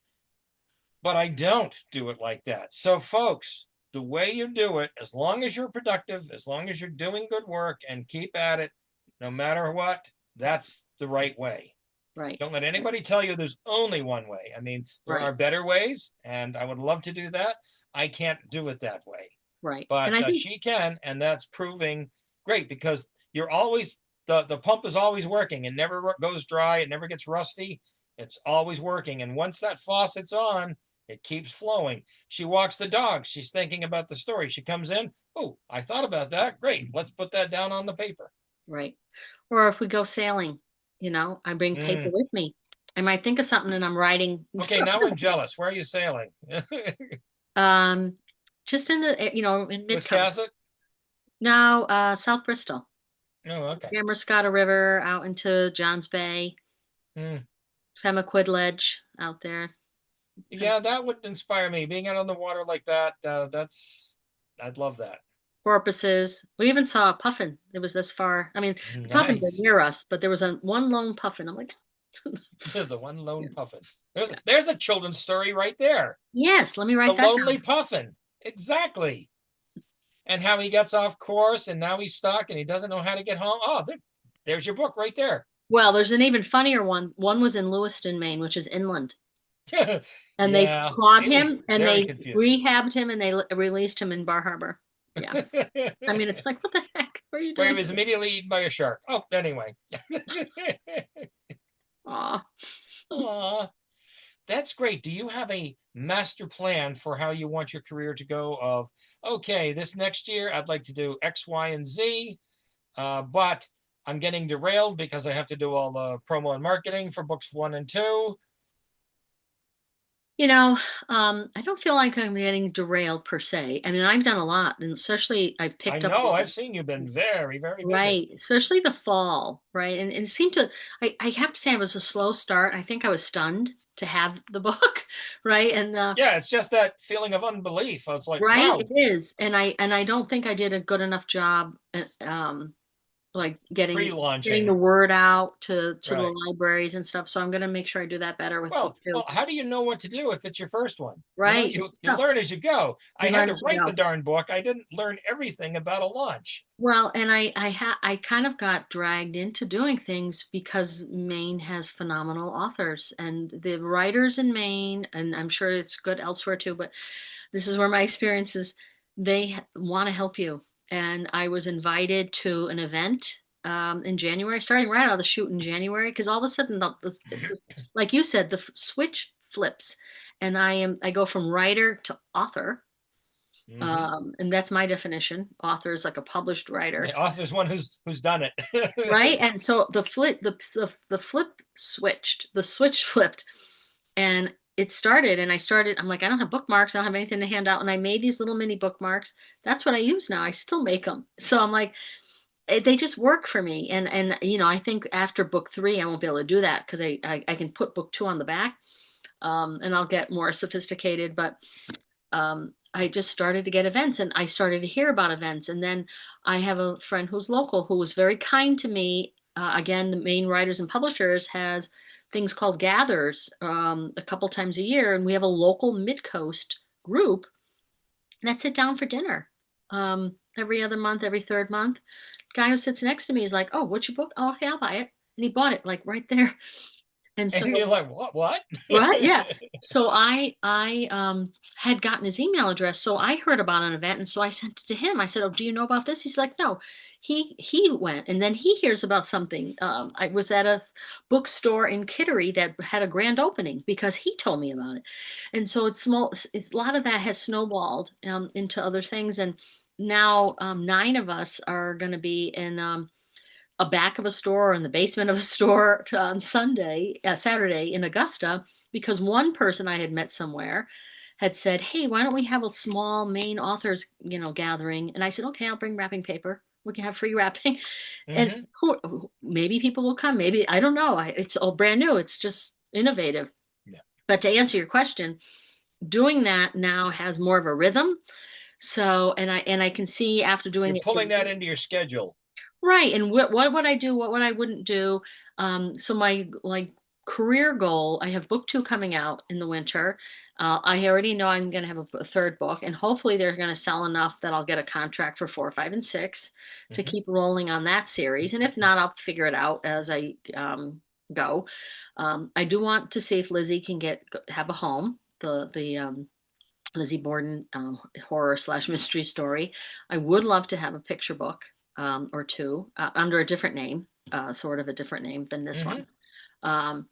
but I don't do it like that. So folks, the way you do it, as long as you're productive, as long as you're doing good work and keep at it, no matter what, that's the right way. Right. Don't let anybody tell you there's only one way. I mean, there are better ways, and I would love to do that. I can't do it that way. Right. But she can, and that's proving great, because you're always, the pump is always working. It never goes dry. It never gets rusty. It's always working. And once that faucet's on, it keeps flowing. She walks the dog. She's thinking about the story. She comes in. Oh, I thought about that. Great. Let's put that down on the paper. Right. Or if we go sailing, I bring paper with me. I might think of something and I'm writing. Okay, now I'm jealous. Where are you sailing? Just in the, in Wiscasset? No, South Bristol. Oh, okay. Kamouraska River out into Johns Bay. Pemaquid Ledge out there. Yeah, that would inspire me. Being out on the water like that, I'd love that. Porpoises. We even saw a puffin. It was this far. I mean, the puffins were near us, but there was one lone puffin. I'm like, the one lone puffin. There's a children's story right there. Yes, let me write that down. The lonely puffin. Exactly. And how he gets off course, and now he's stuck, and he doesn't know how to get home. Oh, there's your book right there. Well, there's an even funnier one. One was in Lewiston, Maine, which is inland. And they caught him, and they rehabbed him, and they released him in Bar Harbor. Yeah. I mean, it's like, what the heck? What are you doing? Where he was immediately eaten by a shark. Oh, anyway. Aw. Aw. that's great. Do you have a master plan for how you want your career to go of, okay, this next year I'd like to do X, Y, and Z, but I'm getting derailed because I have to do all the promo and marketing for books 1 and 2. You know, I don't feel like I'm getting derailed per se. I mean, I've done a lot, and especially I've I picked up a know, lot. I've seen you've been very, very busy. Right, especially the fall, right? And it seemed to, I have to say, it was a slow start. I think I was stunned to have the book, right? And Yeah, it's just that feeling of unbelief. I was like, right, it wow, is. And I don't think I did a good enough job, like getting pre-launching. the word out to the Right. libraries and stuff. So I'm gonna make sure I do that better with book Well, two. how do you know what to do if it's your first one? Right, You it's you tough. learn as you go. I You had learn to as you write the go. darn book. I didn't learn everything about a launch. Well, and I kind of got dragged into doing things because Maine has phenomenal authors and the writers in Maine, and I'm sure it's good elsewhere too, but this is where my experience is. They want to help you. And I was invited to an event in January, starting right out of the shoot in January, because all of a sudden, like you said, the switch flips, and I go from writer to author. Mm-hmm. And that's my definition. Author is like a published writer, The author's one who's done it. right? And so the flip switched, the switch flipped, and it started. And I started. I'm like, I don't have bookmarks. I don't have anything to hand out, and I made these little mini bookmarks. That's what I use now. I still make them. So I'm like, they just work for me. And I think after book three, I won't be able to do that because I can put book two on the back, and I'll get more sophisticated, but. I just started to get events and I started to hear about events. And then I have a friend who's local who was very kind to me. Again, the Maine Writers and Publishers has things called gathers a couple times a year. And we have a local Midcoast group that sit down for dinner every other month, every third month. Guy who sits next to me is like, "Oh, what's your book? Oh, okay, I'll buy it." And he bought it like right there. And And so you're like, what? right, yeah. So I had gotten his email address, so I heard about an event, and so I sent it to him. I said, "Oh, do you know about this?" He's like, "No." He went, and then he hears about something. I was at a bookstore in Kittery that had a grand opening because he told me about it, and so it's small. A lot of that has snowballed into other things, and now nine of us are going to be in. A back of a store or in the basement of a store on Saturday in Augusta, because one person I had met somewhere had said, "Hey, why don't we have a small Maine authors, gathering?" And I said, "Okay, I'll bring wrapping paper. We can have free wrapping." And Hmm. maybe people will come. Maybe, I don't know. It's all brand new. It's just innovative. Yeah. But to answer your question, doing that now has more of a rhythm. So, and I can see after You're doing it for pulling that into your schedule. right. And what would I do? What would I wouldn't do? So my like career goal, I have book two coming out in the winter. I already know I'm going to have a third book, and hopefully they're going to sell enough that I'll get a contract for 4, 5, and 6 to Hmm. keep rolling on that series. And if not, I'll figure it out as I go. I do want to see if Lizzie can have a home. The Lizzie Borden horror slash mystery story. I would love to have a picture book or two under a different name, sort of a different name than this Hmm. one, um,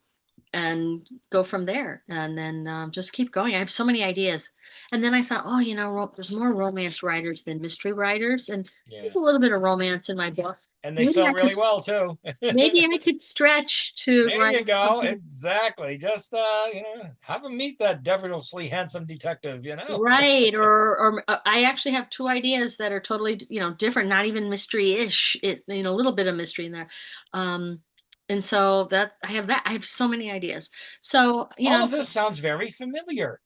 and go from there. And then just keep going. I have so many ideas. And then I thought, oh, there's more romance writers than mystery writers, and Yeah. there's a little bit of romance in my book. And they Maybe sell I could, really well too. maybe I could stretch to There write you go. something. Exactly. Just have him meet that devilishly handsome detective. Right, or I actually have two ideas that are totally, different, not even mystery-ish. A little bit of mystery in there. Um, and so I have so many ideas. So, All of this sounds very familiar.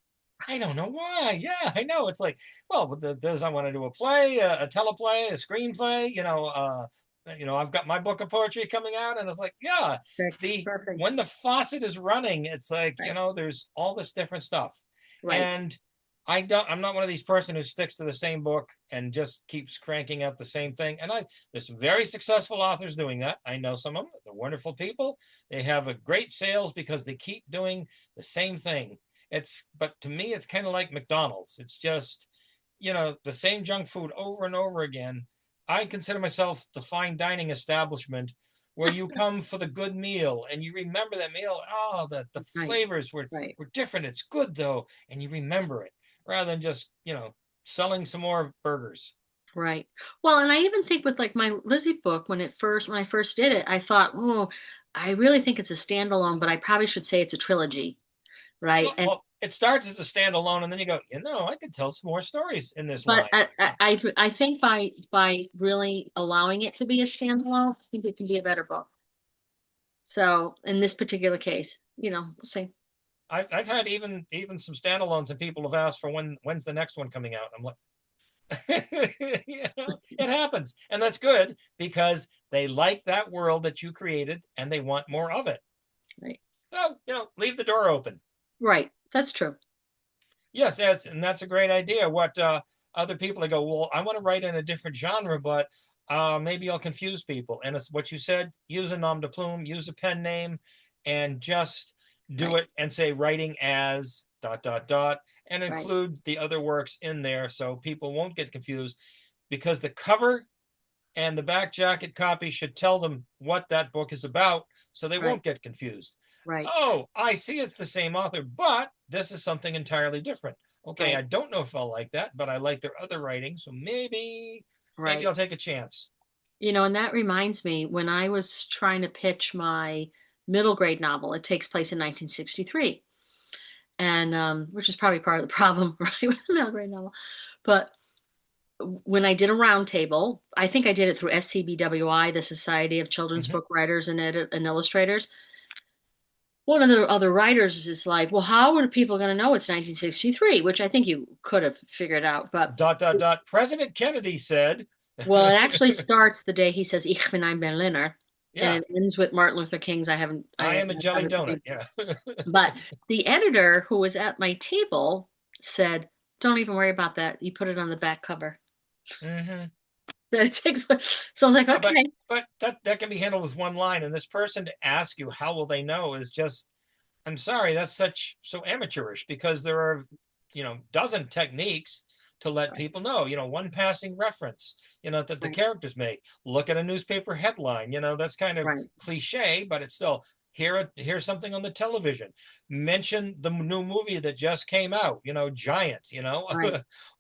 I don't know why. Yeah, I know. It's like, well, I want to do a play, a teleplay, a screenplay. I've got my book of poetry coming out, and it's like, yeah, perfect, the perfect. when the faucet is running, it's like, Right, there's all this different stuff, right. and I'm not one of these person who sticks to the same book and just keeps cranking out the same thing. And there's some very successful authors doing that. I know some of them. They're wonderful people. They have a great sales because they keep doing the same thing. But to me, it's kind of like McDonald's. It's just, the same junk food over and over again. I consider myself the fine dining establishment where you come for the good meal and you remember that meal. Oh, the flavors were different. It's good though, and you remember it rather than just, selling some more burgers. Right. Well, and I even think with like my Lizzie book, when I first did it, I thought, oh, I really think it's a standalone, but I probably should say it's a trilogy, right? Well, it starts as a standalone, and then you go, I could tell some more stories in this But line. I think by really allowing it to be a standalone, I think it can be a better book. So in this particular case, we'll see. I've had even some standalones, and people have asked for when's the next one coming out. I'm like, it happens, and that's good because they like that world that you created and they want more of it. Right. So leave the door open. Right. That's true. Yes, that's a great idea. What other people, they go, well, I want to write in a different genre, but maybe I'll confuse people. And it's what you said, use a nom de plume, use a pen name, and just do it and say writing as ... and include the other works in there so people won't get confused, because the cover and the back jacket copy should tell them what that book is about so they won't get confused. Right. Oh, I see it's the same author, but this is something entirely different. Okay, I don't know if I'll like that, but I like their other writing, so maybe I'll take a chance. And that reminds me, when I was trying to pitch my middle grade novel, it takes place in 1963. And which is probably part of the problem, right, with the middle grade novel. But when I did a roundtable, I think I did it through SCBWI, the Society of Children's Book Writers and Illustrators. One of the other writers is like, well, how are people going to know it's 1963? Which I think you could have figured out. But ... President Kennedy said. Well, it actually starts the day he says, Ich bin ein Berliner. Yeah. And it ends with Martin Luther King's I am a jelly donut. Yeah. But the editor who was at my table said, don't even worry about that. You put it on the back cover. Mm-hmm. So I'm like, okay. But that can be handled with one line. And this person to ask you, how will they know, is just, I'm sorry, that's so amateurish, because there are, dozen techniques to let people know, one passing reference, that the characters make. Look at a newspaper headline, that's kind of cliche, but it's still, hear something on the television. Mention the new movie that just came out, Giant,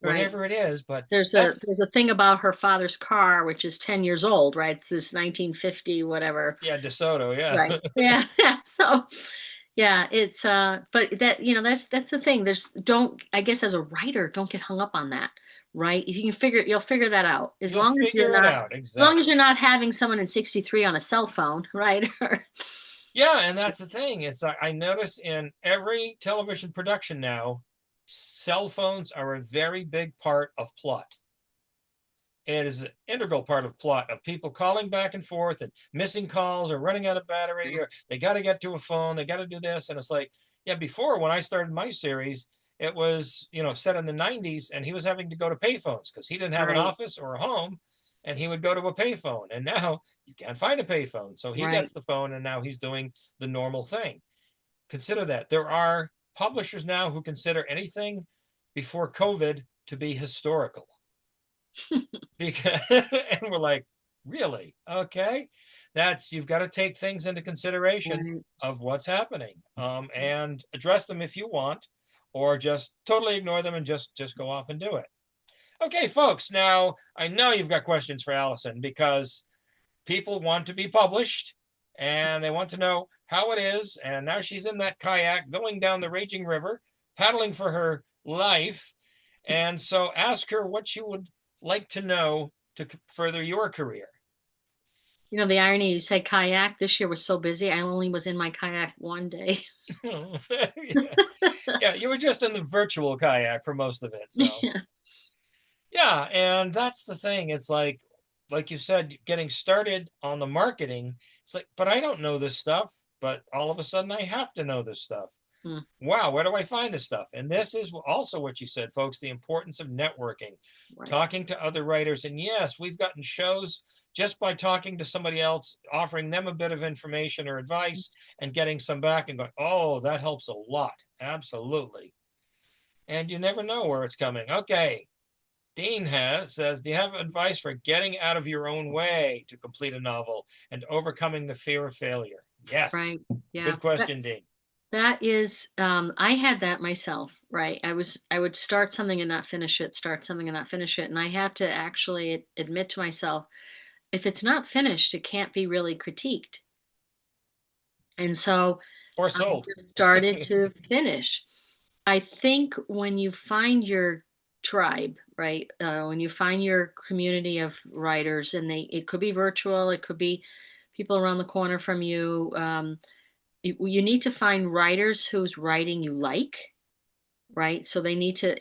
whatever it is. But there's a thing about her father's car, which is 10 years old, right? It's this 1950, whatever. Yeah, DeSoto, yeah. Right. Yeah. So yeah, it's but that, that's the thing. I guess as a writer, don't get hung up on that, right? If you can you'll figure that out. As long as you're not having someone in 63 on a cell phone, right? Yeah, and that's the thing. Is I notice in every television production now, cell phones are a very big part of plot. It is an integral part of plot, of people calling back and forth and missing calls or running out of battery, or they got to get to a phone, they got to do this. And it's like, yeah, before, when I started my series, it was, set in the 90s, and he was having to go to payphones because he didn't have an office or a home, and he would go to a payphone. And now you can't find a payphone. So he gets the phone, and now he's doing the normal thing. Consider that. There are publishers now who consider anything before COVID to be historical. And we're like, really? Okay. You've got to take things into consideration of what's happening, and address them if you want, or just totally ignore them and just go off and do it. Okay, folks, now I know you've got questions for Allison, because people want to be published and they want to know how it is. And now she's in that kayak going down the raging river, paddling for her life. And so ask her what you would like to know to further your career. The irony, you said kayak. This year was so busy, I only was in my kayak one day. Yeah, you were just in the virtual kayak for most of it. So. Yeah, and that's the thing. It's like you said, getting started on the marketing. It's like, but I don't know this stuff. But all of a sudden, I have to know this stuff. Wow, where do I find this stuff? And this is also what you said, folks, the importance of networking, talking to other writers. And yes, we've gotten shows just by talking to somebody else, offering them a bit of information or advice, and getting some back and going, oh, that helps a lot. Absolutely. And you never know where it's coming. Okay. Dean says, do you have advice for getting out of your own way to complete a novel and overcoming the fear of failure? Yes. Right. Yeah. Good question, Dean. That is, I had that myself, right? I would start something and not finish it, start something and not finish it. And I had to actually admit to myself, if it's not finished, it can't be really critiqued. And so Or I sold. just started to finish. I think when you find your tribe, right? When you find your community of writers, and it could be virtual, it could be people around the corner from you. You need to find writers whose writing you like, right? So they need to,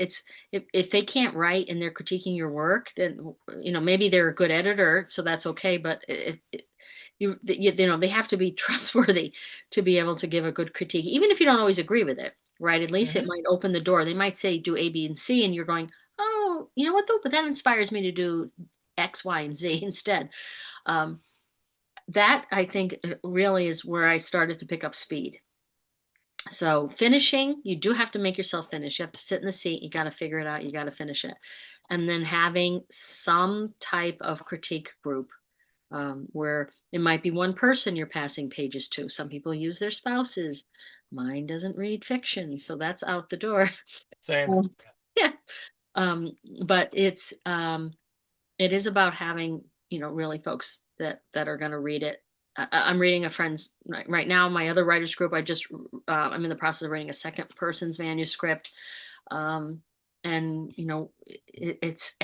if they can't write and they're critiquing your work, then, maybe they're a good editor, so that's okay. But they have to be trustworthy to be able to give a good critique, even if you don't always agree with it, right? At least it might open the door. They might say do A, B, and C, and you're going, oh, you know what though? But that inspires me to do X, Y, and Z instead. That I think really is where I started to pick up speed. So finishing, you do have to make yourself finish. You have to sit in the seat. You got to figure it out. You got to finish it. And then having some type of critique group where it might be one person you're passing pages to. Some people use their spouses. Mine doesn't read fiction, so that's out the door. Same. Yeah. But it is about having, really folks that are going to read it. I'm reading a friend's right now, my other writers group. I'm in the process of reading a second person's manuscript. And I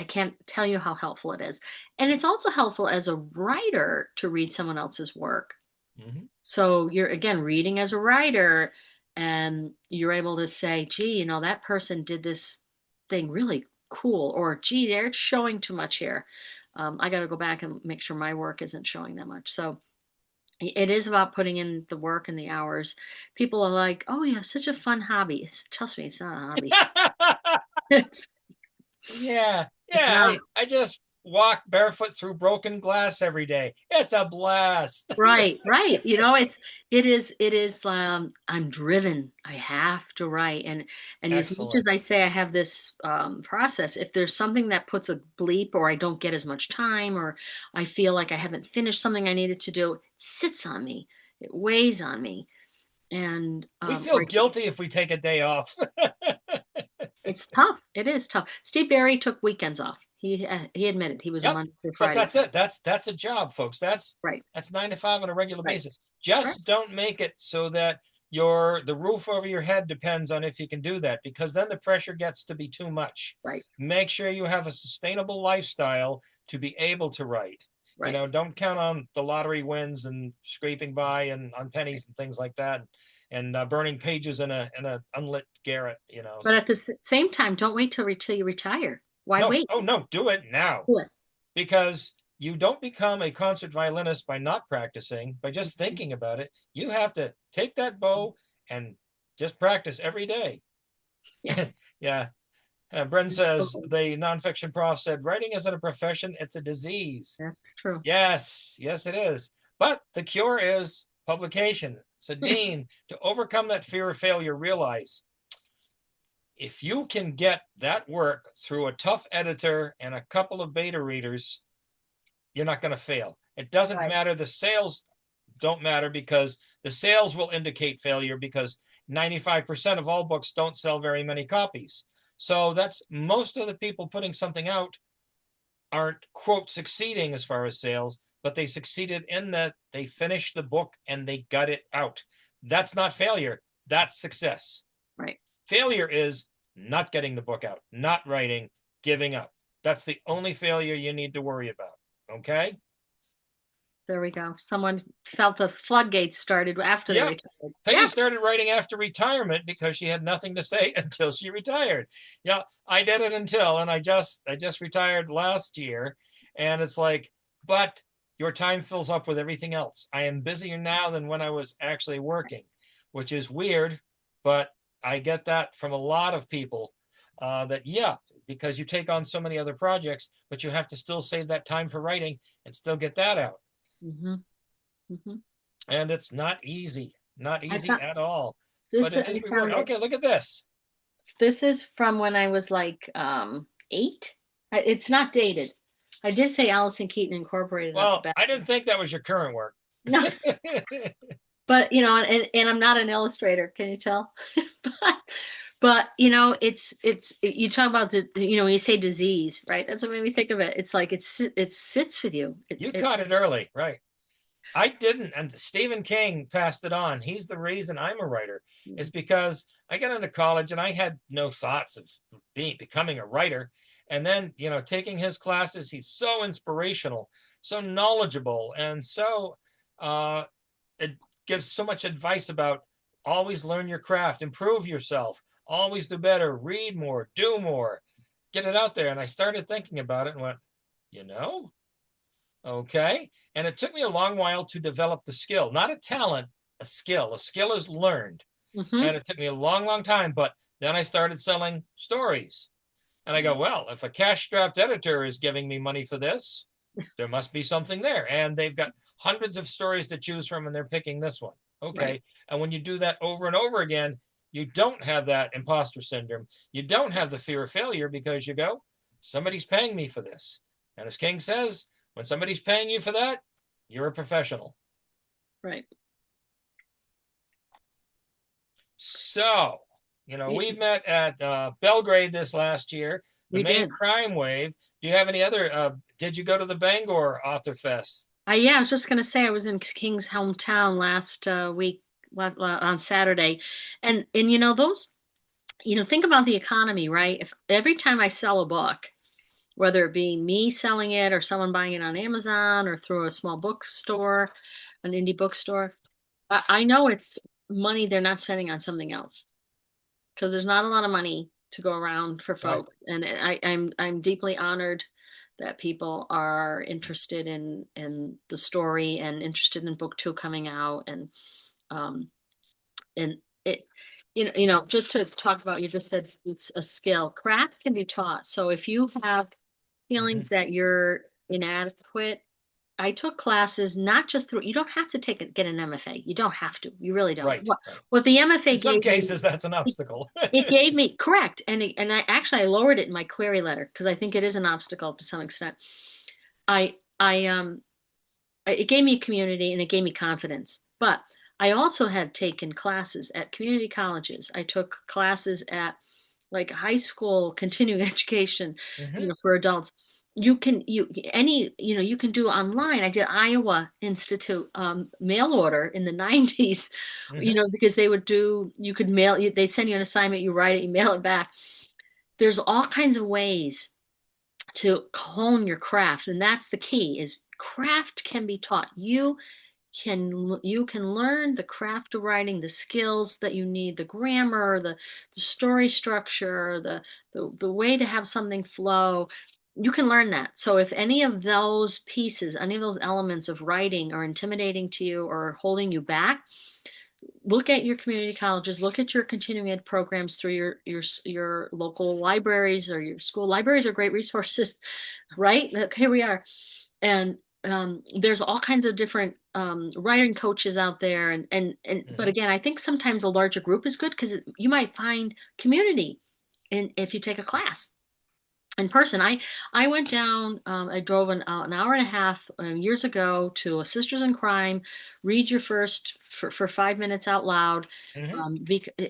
can't tell you how helpful it is. And it's also helpful as a writer to read someone else's work. So you're, again, reading as a writer, and you're able to say, gee, that person did this thing really cool, or gee, they're showing too much here. I got to go back and make sure my work isn't showing that much. So it is about putting in the work and the hours. People are like, oh, you have such a fun hobby. Trust me, it's not a hobby. Yeah. I just walk barefoot through broken glass every day. It's a blast. Right. It is, I'm driven. I have to write. And as much as I say I have this process, if there's something that puts a bleep, or I don't get as much time, or I feel like I haven't finished something I needed to do, it sits on me. It weighs on me. And we feel guilty if we take a day off. It's tough. It is tough. Steve Barry took weekends off. He admitted he was a Monday through Friday. But that's it. That's a job, folks. That's right. That's 9 to 5 on a regular basis. Just don't make it so that the roof over your head depends on if you can do that, because then the pressure gets to be too much. Right. Make sure you have a sustainable lifestyle to be able to write. Right. Don't count on the lottery wins and scraping by and on pennies and things like that, and burning pages in a unlit garret. But at the same time, don't wait till you retire. Why wait? Oh no, do it now. Do it. Because you don't become a concert violinist by not practicing, by just thinking about it. You have to take that bow and just practice every day. Yeah. Yeah. Bren says, the nonfiction prof said, writing isn't a profession, it's a disease. That's true. Yes, it is. But the cure is publication. So Dean, to overcome that fear of failure, realize if you can get that work through a tough editor and a couple of beta readers, you're not going to fail. It doesn't matter. The sales don't matter, because the sales will indicate failure, because 95% of all books don't sell very many copies. So that's most of the people putting something out aren't, quote, succeeding as far as sales, but they succeeded in that they finished the book and they got it out. That's not failure. That's success. Right. Failure is not getting the book out, not writing, giving up. That's the only failure you need to worry about. Okay? There we go. Someone felt the floodgates started after they retired. Peggy started writing after retirement because she had nothing to say until she retired. Yeah, I did it until, and I just retired last year. And it's like, but your time fills up with everything else. I am busier now than when I was actually working, which is weird, but I get that from a lot of people, because you take on so many other projects, but you have to still save that time for writing and still get that out. Mm-hmm. Mm-hmm. And it's not easy at all. But it is rewarding. Okay, look at this. This is from when I was like 8. It's not dated. I did say Allison Keeton Incorporated at the Well, back. I didn't think that was your current work. No, but and I'm not an illustrator. Can you tell? but it's you talk about when you say disease, right? That's what made me think of it. It's like it sits with you. You caught it early, right? I didn't, and Stephen King passed it on. He's the reason I'm a writer, is because I got into college and I had no thoughts of becoming a writer. And then, taking his classes, he's so inspirational, so knowledgeable, and so it gives so much advice about always learn your craft, improve yourself, always do better, read more, do more, get it out there. And I started thinking about it and went, okay. And it took me a long while to develop the skill, not a talent, a skill. A skill is learned. And it took me a long, long time. But then I started selling stories. And I go, well, if a cash-strapped editor is giving me money for this, there must be something there. And they've got hundreds of stories to choose from, and they're picking this one. Okay. Right. And when you do that over and over again, you don't have that imposter syndrome. You don't have the fear of failure, because you go, somebody's paying me for this. And as King says, when somebody's paying you for that, you're a professional. Right. So, we met at Belgrade this last year, the Maine Crime Wave. Do you have any other, did you go to the Bangor Author Fest? Yeah, I was just going to say I was in King's hometown last week on Saturday. And those, think about the economy, right? If every time I sell a book, whether it be me selling it or someone buying it on Amazon or through a small bookstore, an indie bookstore, I know it's money they're not spending on something else, because there's not a lot of money to go around for folks. Right. And I'm deeply honored that people are interested in the story and interested in book 2 coming out. And it, just to talk about, you just said it's a skill. Craft can be taught. So if you have feelings that you're inadequate, I took classes not just through, you don't have to get an MFA. You don't have to. You really don't. Right. What the MFA gave in some cases, that's an obstacle. It gave me, correct. And I lowered it in my query letter, because I think it is an obstacle to some extent. It gave me a community and it gave me confidence. But I also had taken classes at community colleges. I took classes at like high school continuing education, for adults. You can do online. I did Iowa Institute mail order in the 90s, because they'd send you an assignment, you write it, you mail it back. There's all kinds of ways to hone your craft, and that's the key. Is craft can be taught. You can learn the craft of writing, the skills that you need, the grammar, the story structure, the way to have something flow. You can learn that. So if any of those pieces, any of those elements of writing are intimidating to you or holding you back, look at your community colleges, look at your continuing ed programs through your local libraries, or your school libraries are great resources, right? Here we are. And there's all kinds of different writing coaches out there. But again, I think sometimes a larger group is good, because you might find community if you take a class in person. I went down, I drove an hour and a half years ago to a Sisters in Crime, read your first for 5 minutes out loud,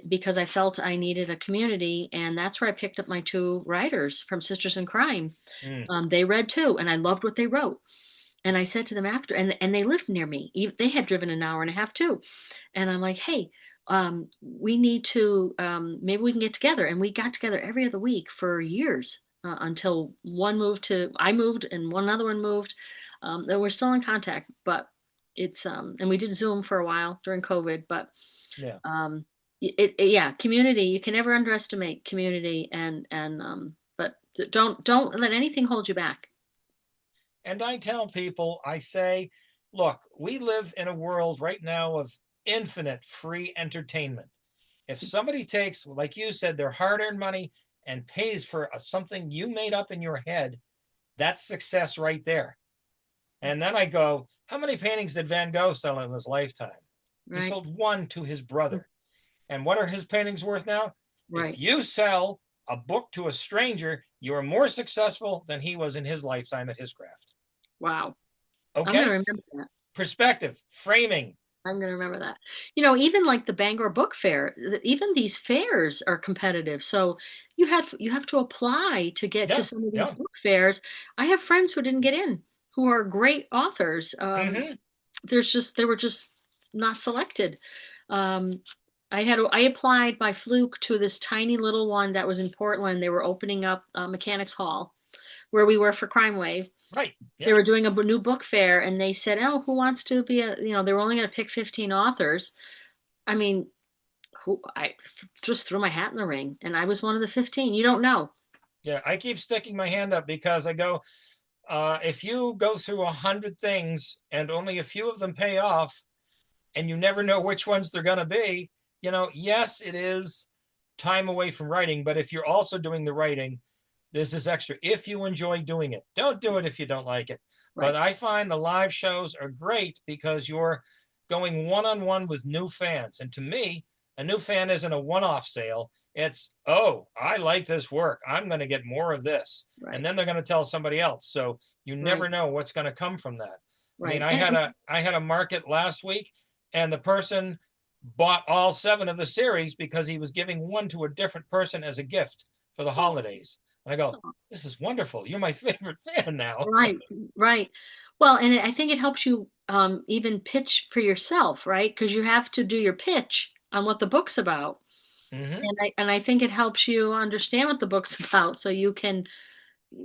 because I felt I needed a community. And that's where I picked up my 2 writers from Sisters in Crime. They read too, and I loved what they wrote. And I said to them after, and they lived near me. They had driven an hour and a half too. And I'm like, hey, we need to, maybe we can get together. And we got together every other week for years. Until I moved and another one moved. And we're still in contact, but it's, and we did Zoom for a while during COVID, but community, you can never underestimate community, but don't let anything hold you back. And I tell people, I say, look, we live in a world right now of infinite free entertainment. If somebody takes, like you said, their hard-earned money and pays for something you made up in your head, that's success right there. And then I go, how many paintings did Van Gogh sell in his lifetime? Right. He sold 1 to his brother. And what are his paintings worth now? Right. If you sell a book to a stranger, you are more successful than he was in his lifetime at his craft. Wow. I'm going Okay? to remember that. Perspective, framing. I'm going to remember that. You know, even like the Bangor Book Fair, even these fairs are competitive. So you have to apply to get to some of these book fairs. I have friends who didn't get in, who are great authors. They were just not selected. I applied by fluke to this tiny little one that was in Portland. They were opening up Mechanics Hall, where we were for Crime Wave. Right. They were doing a new book fair, and they said, "Oh, who wants to be they were only going to pick 15 authors." I mean, I just threw my hat in the ring, and I was one of the 15. You don't know. Yeah, I keep sticking my hand up because I go, if you go through 100 things and only a few of them pay off, and you never know which ones they're going to be, yes, it is time away from writing, but if you're also doing the writing, this is extra. If you enjoy doing it, don't do it if you don't like it. Right. But I find the live shows are great because you're going one-on-one with new fans. And to me, a new fan isn't a one-off sale. It's, oh, I like this work. I'm going to get more of this. Right. And then they're going to tell somebody else. So you never know what's going to come from that. Right. I mean, I had a market last week, and the person bought all 7 of the series because he was giving one to a different person as a gift for the holidays. And I go, this is wonderful. You're my favorite fan now. Right. Well, and I think it helps you even pitch for yourself, right? Because you have to do your pitch on what the book's about. Mm-hmm. And I think it helps you understand what the book's about, so you can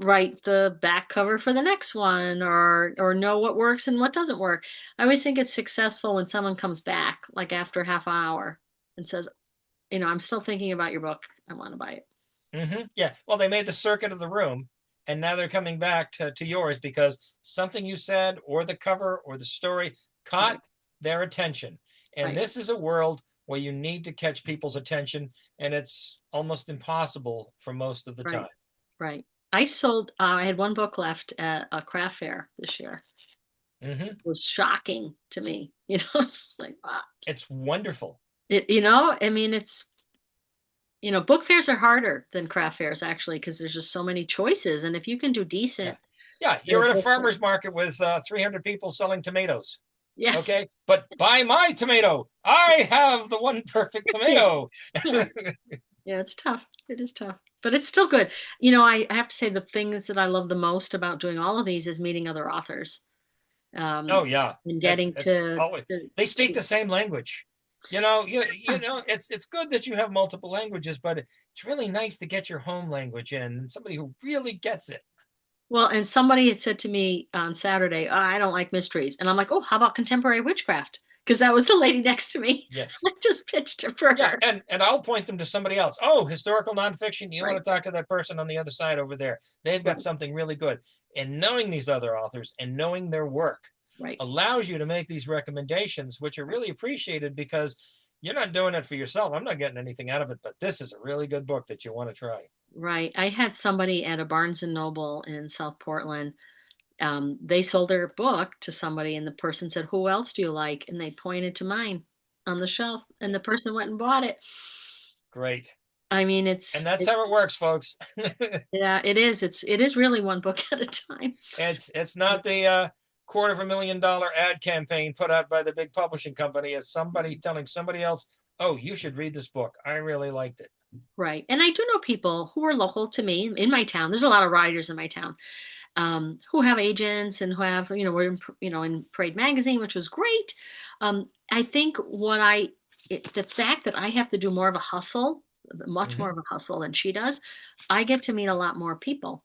write the back cover for the next one, or know what works and what doesn't work. I always think it's successful when someone comes back, like after half an hour, and says, I'm still thinking about your book. I want to buy it. Mm-hmm. Yeah. Well, they made the circuit of the room, and now they're coming back to yours because something you said or the cover or the story caught their attention. And this is a world where you need to catch people's attention, and it's almost impossible for most of the time. Right. I had one book left at a craft fair this year. Mm-hmm. It was shocking to me. It's like, wow. It's wonderful. I mean, it's, book fairs are harder than craft fairs, actually, because there's just so many choices. And if you can do decent. Yeah, you're at a farmer's market with 300 people selling tomatoes. Yeah. Okay, but buy my tomato. I have the one perfect tomato. Yeah, it's tough. It is tough, but it's still good. I have to say the things that I love the most about doing all of these is meeting other authors. Oh yeah, and getting they speak the same language. It's good that you have multiple languages, but it's really nice to get your home language in, and somebody who really gets it. Well, and somebody had said to me on Saturday, I don't like mysteries. And I'm like, oh, how about contemporary witchcraft? Because that was the lady next to me. Yes. I just pitched her for her. And I'll point them to somebody else. Oh, historical nonfiction. You want to talk to that person on the other side over there. They've got something really good. And knowing these other authors and knowing their work allows you to make these recommendations, which are really appreciated because you're not doing it for yourself. I'm not getting anything out of it, but this is a really good book that you want to try. Right. I had somebody at a Barnes & Noble in South Portland. They sold their book to somebody, and the person said, who else do you like? And they pointed to mine on the shelf, and the person went and bought it. Great. I mean, and that's how it works, folks. Yeah, it is. It is really one book at a time. It's not the $250,000 ad campaign put out by the big publishing company. It's somebody telling somebody else, oh, you should read this book. I really liked it. Right. And I do know people who are local to me in my town. There's a lot of writers in my town who have agents and who have, we're in Parade Magazine, which was great. I think the fact that I have to do more of a hustle, much more of a hustle than she does, I get to meet a lot more people,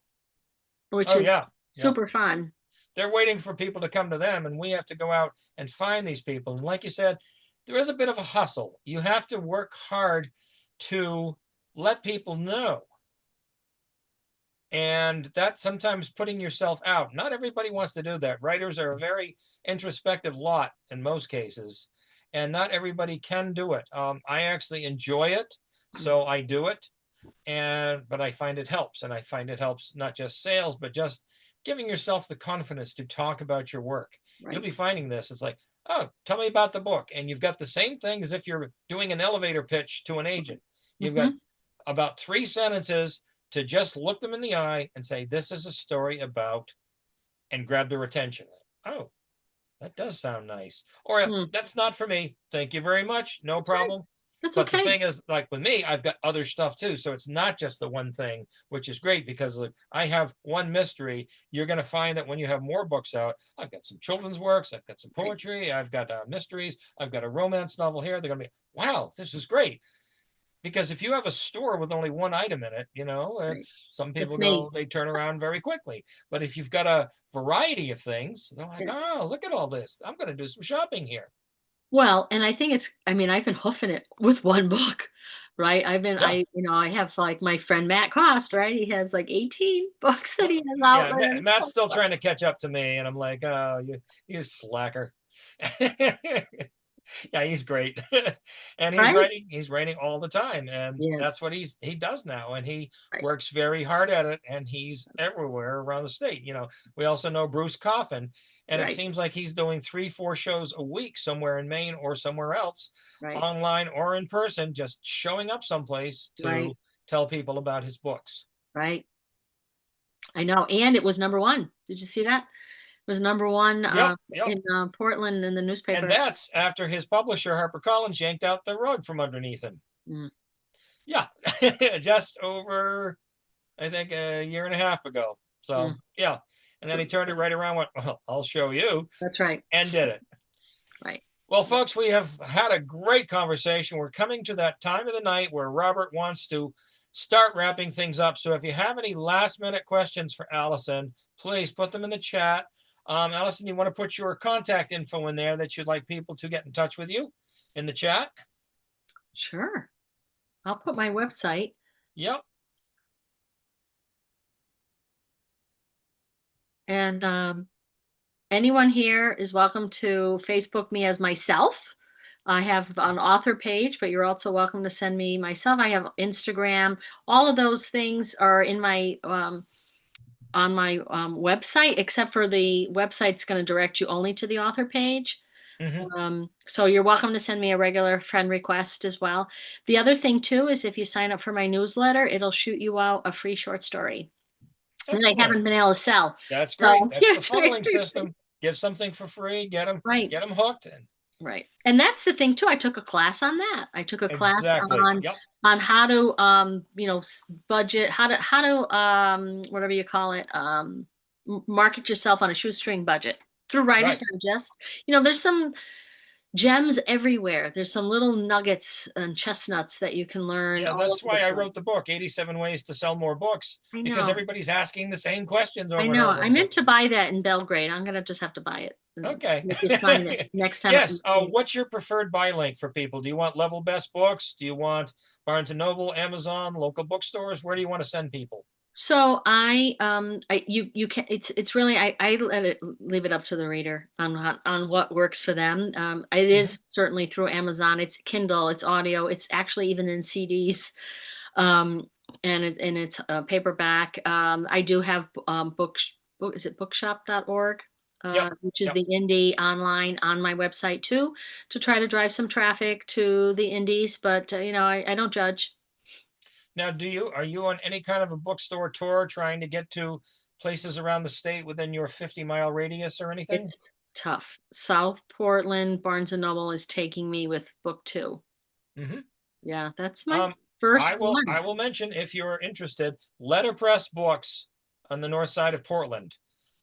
which is super fun. They're waiting for people to come to them, and we have to go out and find these people. And like you said, there is a bit of a hustle. You have to work hard to let people know. And that's sometimes putting yourself out. Not everybody wants to do that. Writers are a very introspective lot in most cases, and not everybody can do it. I actually enjoy it, so I do it. But I find it helps, and I find it helps not just sales, but just giving yourself the confidence to talk about your work. Right. You'll be finding this. It's like, oh, tell me about the book. And you've got the same thing as if you're doing an elevator pitch to an agent. You've got, about 3 sentences to just look them in the eye and say, this is a story about, and grab their attention. Oh, that does sound nice. Or that's not for me. Thank you very much. No problem. That's but okay. The thing is, like with me, I've got other stuff too. So it's not just the one thing, which is great because I have one mystery. You're going to find that when you have more books out, I've got some children's works, I've got some poetry, I've got mysteries, I've got a romance novel here. They're going to be, wow, this is great. Because if you have a store with only one item in it, it's some people they turn around very quickly. But if you've got a variety of things, they're like, oh, look at all this. I'm going to do some shopping here. Well, and I think I've been hoofing it with one book, right? I have like my friend Matt Cost, right? He has like 18 books that he has out. Yeah, Matt's still trying to catch up to me. And I'm like, oh, you slacker. Yeah, he's great. And he's writing all the time. And that's what he does now. And he works very hard at it. And he's everywhere around the state. We also know Bruce Coffin. And it seems like he's doing 3-4 shows a week somewhere in Maine or somewhere else, online or in person, just showing up someplace to tell people about his books. Right. I know. And it was #1. Did you see that? Was #1 in Portland in the newspaper. And that's after his publisher, HarperCollins, yanked out the rug from underneath him. Yeah, just over, I think, a year and a half ago. So, yeah. And then he turned it right around, went, well, I'll show you. That's right. And did it. Right. Well, folks, we have had a great conversation. We're coming to that time of the night where Robert wants to start wrapping things up. So if you have any last-minute questions for Allison, please put them in the chat. Allison, you want to put your contact info in there that you'd like people to get in touch with you in the chat? Sure. I'll put my website. Yep. And anyone here is welcome to Facebook me as myself. I have an author page, but you're also welcome to send me myself. I have Instagram. All of those things are in my on my website, except for the website's going to direct you only to the author page. So you're welcome to send me a regular friend request as well. The other thing too is if you sign up for my newsletter, it'll shoot you out a free short story. And I haven't been able to sell. That's great. So, that's the funneling system. Give something for free, get them hooked. Right. And that's the thing too. I took a class on that. I took a class on how to budget, how to whatever you call it, market yourself on a shoestring budget through Writer's Digest. There's some gems everywhere. There's some little nuggets and chestnuts that you can learn. Yeah, that's why I wrote the book, 87 Ways to Sell More Books, because everybody's asking the same questions over and over. I meant to buy that in Belgrade. I'm going to just have to buy it. Okay. Next time. Yes. What's your preferred buy link for people? Do you want Level Best Books? Do you want Barnes & Noble, Amazon, local bookstores? Where do you want to send people? So you can, it's really, I leave it up to the reader on what works for them. It is certainly through Amazon. It's Kindle, it's audio, it's actually even in CDs, and it's paperback. I do have is it bookshop.org, which is the indie online on my website too, to try to drive some traffic to the indies. But I don't judge. Now, are you on any kind of a bookstore tour trying to get to places around the state within your 50-mile radius or anything? It's tough. South Portland, Barnes & Noble is taking me with book 2. Yeah, that's my first one. I will mention, if you're interested, Letterpress Books on the north side of Portland.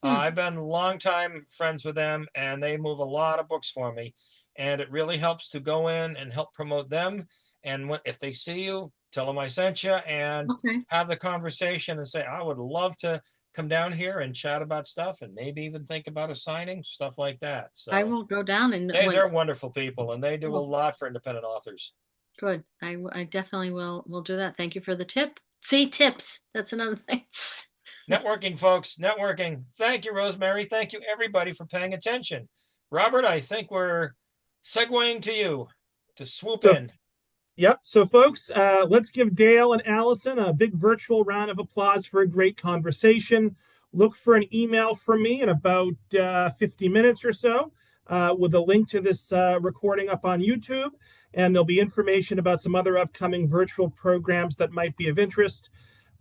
I've been longtime friends with them, and they move a lot of books for me. And it really helps to go in and help promote them. And if they see you, tell them I sent you and have the conversation and say, I would love to come down here and chat about stuff and maybe even think about a signing, stuff like that. So I will go down and they're wonderful people and they do a lot for independent authors. Good. I definitely will do that. Thank you for the tip. See, tips. That's another thing. Networking, folks, networking. Thank you, Rosemary. Thank you, everybody, for paying attention. Robert, I think we're segueing to you to swoop in. Yep. So, folks, let's give Dale and Allison a big virtual round of applause for a great conversation. Look for an email from me in about 50 minutes or so. with a link to this recording up on YouTube, and there'll be information about some other upcoming virtual programs that might be of interest.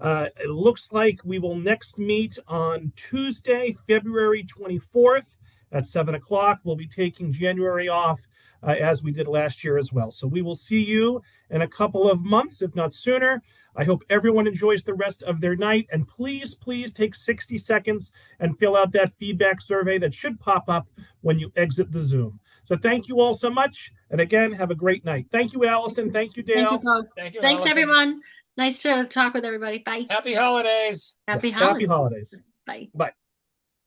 It looks like we will next meet on Tuesday, February 24th at 7 o'clock. We'll be taking January off as we did last year as well. So we will see you in a couple of months, if not sooner. I hope everyone enjoys the rest of their night. And please, please take 60 seconds and fill out that feedback survey that should pop up when you exit the Zoom. So thank you all so much. And again, have a great night. Thank you, Allison. Thank you, Dale. Thank you both. Thank you, Thanks, Allison. everyone. Nice to talk with everybody. Bye. Happy holidays. Happy Yes, holidays. happy holidays. Bye. Bye.